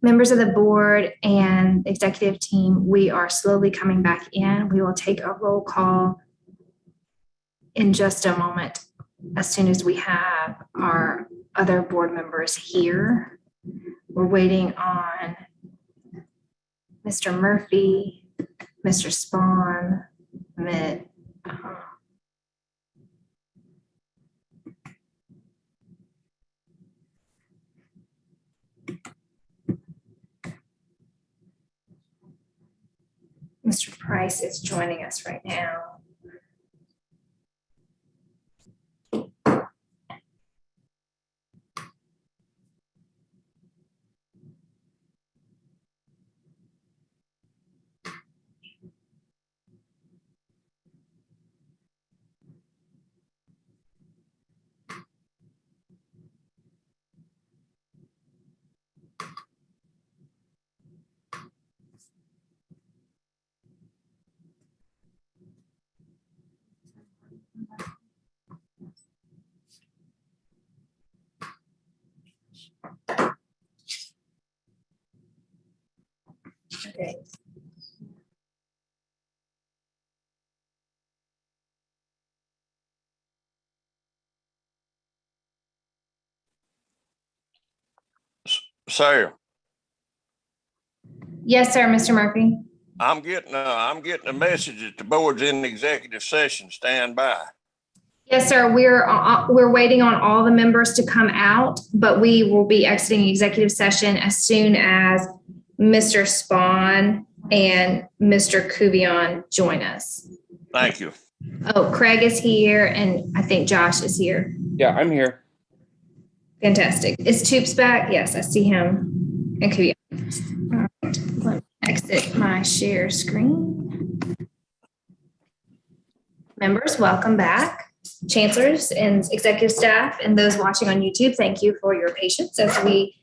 Members of the board and executive team, we are slowly coming back in. We will take a roll call in just a moment as soon as we have our other board members here. We're waiting on Mr. Murphy, Mr. Spahn, Mr. Price is joining us right now. Okay. Sir, Yes, sir, Mr. Murphy. I'm getting a message that the board's in executive session. Stand by. Yes, sir. We're waiting on all the members to come out, but we will be exiting executive session as soon as Mr. Spahn and Mr. Kuvion join us. Thank you. Oh, Craig is here, and I think Josh is here. Yeah, I'm here. Fantastic. Is Toops back? Yes, I see him. And Kuvion. All right. Let me exit my share screen. Members, welcome back. Chancellors and executive staff and those watching on YouTube, thank you for your patience as we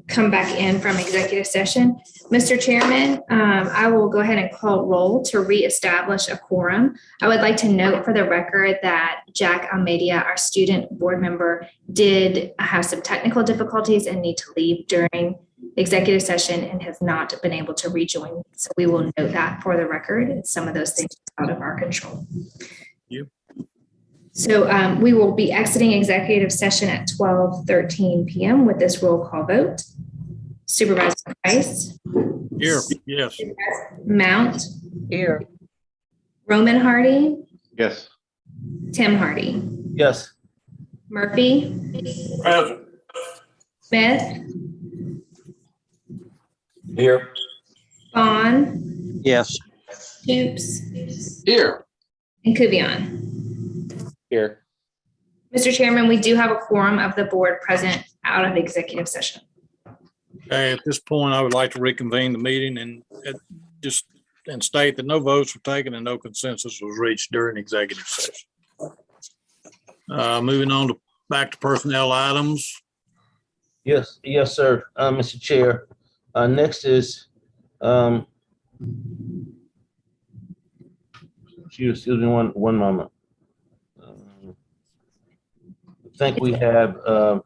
come back in from executive session. Mr. Chairman, I will go ahead and call roll to reestablish a quorum. I would like to note for the record that Jack Almeida, our student board member, did have some technical difficulties and need to leave during executive session and has not been able to rejoin. So we will note that for the record. Some of those things are out of our control. Yep. So we will be exiting executive session at 12:13 p.m. with this roll call vote. Supervisor Price. Here, yes. Mount. Here. Roman Hardy. Yes. Tim Hardy. Yes. Murphy. Present. Smith. Here. Vaughn. Yes. Toops. Here. And Kuvion. Here. Mr. Chairman, we do have a quorum of the board present out of executive session. Okay, at this point, I would like to reconvene the meeting and state that no votes were taken and no consensus was reached during executive session. Moving on back to personnel items. Yes, sir, Mr. Chair. Next is, excuse me one moment. I think we have,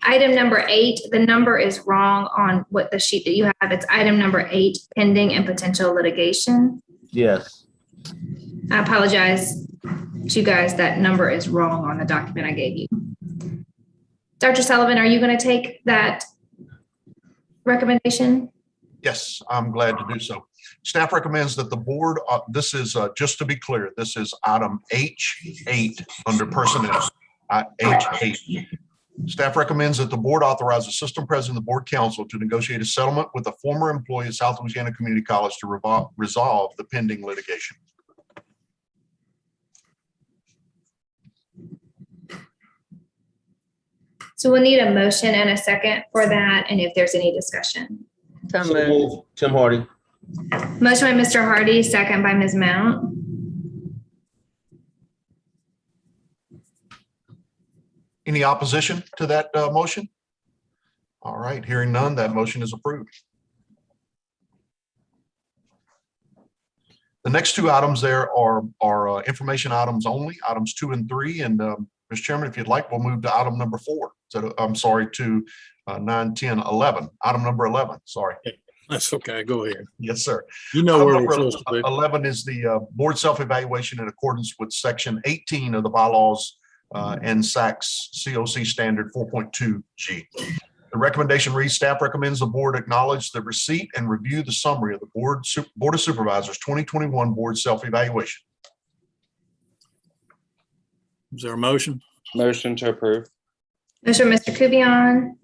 Item number 8, the number is wrong on what the sheet that you have. It's item number 8, pending and potential litigation. yes. I apologize to you guys, that number is wrong on the document I gave you. Dr. Sullivan, are you going to take that recommendation? Yes, I'm glad to do so. Staff recommends that the board, this is, just to be clear, this is item H8 under personnel, H8. Staff recommends that the board authorize the Assistant President of the Board Council to negotiate a settlement with a former employee at South Louisiana Community College to resolve the pending litigation. So we'll need a motion and a second for that, and if there's any discussion. So moved. Tim Hardy. Motion by Mr. Hardy, second by Ms. Mount. Any opposition to that motion? All right, hearing none, that motion is approved. The next two items there are information items only, items 2 and 3. And Mr. Chairman, if you'd like, we'll move to item number 4. So I'm sorry, to 9, 10, 11, item number 11, sorry. That's okay. Go ahead. Yes, sir. You know Item where we're number supposed to be. 11 is the board self-evaluation in accordance with section 18 of the bylaws and SACS COC standard 4.2G. The recommendation reads, staff recommends the board acknowledge the receipt and review the summary of the Board of Supervisors 2021 board self-evaluation. Is there a motion? Motion to approve. Motion by Mr. Kubion,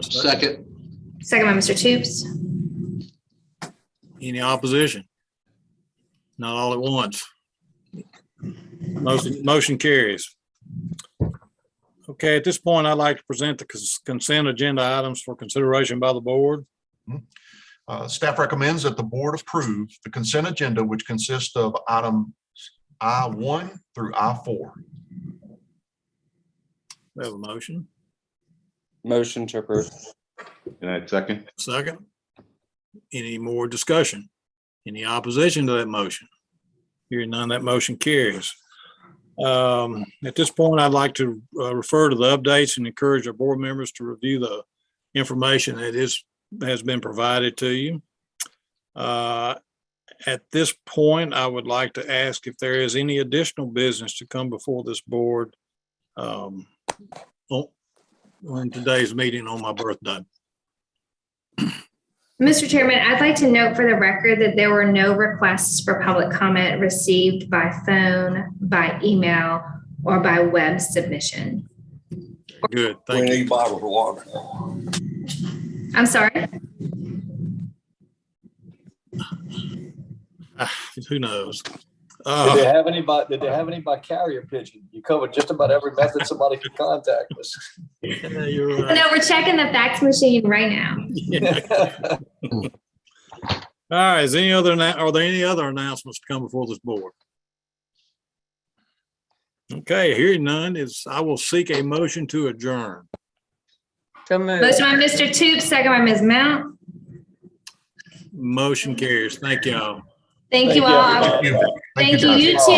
Second. second by Mr. Toops. Any opposition? Not all at once. Motion carries. Okay, at this point, I'd like to present the consent agenda items for consideration by the board. Staff recommends that the board approve the consent agenda, which consists of items I1 through I4. We have a motion. Motion to approve. Second. Second. Any more discussion? Any opposition to that motion? Hearing none, that motion carries. At this point, I'd like to refer to the updates and encourage our board members to review the information that has been provided to you. At this point, I would like to ask if there is any additional business to come before this board on today's meeting on my birthday. Mr. Chairman, I'd like to note for the record that there were no requests for public comment received by phone, by email, or by web submission. Good, thank you. We need bottles of water. I'm sorry. Who knows? Did they have any by carrier pigeon? You covered just about every method somebody could contact us. Yeah, you're right. No, we're checking the fax machine right now. All right, are there any other announcements to come before this board? Okay, hearing none, I will seek a motion to adjourn. Motion by Mr. Toops, second by Ms. Mount. Motion carries. Thank y'all. Thank you all. Thank you. Thank you, you too.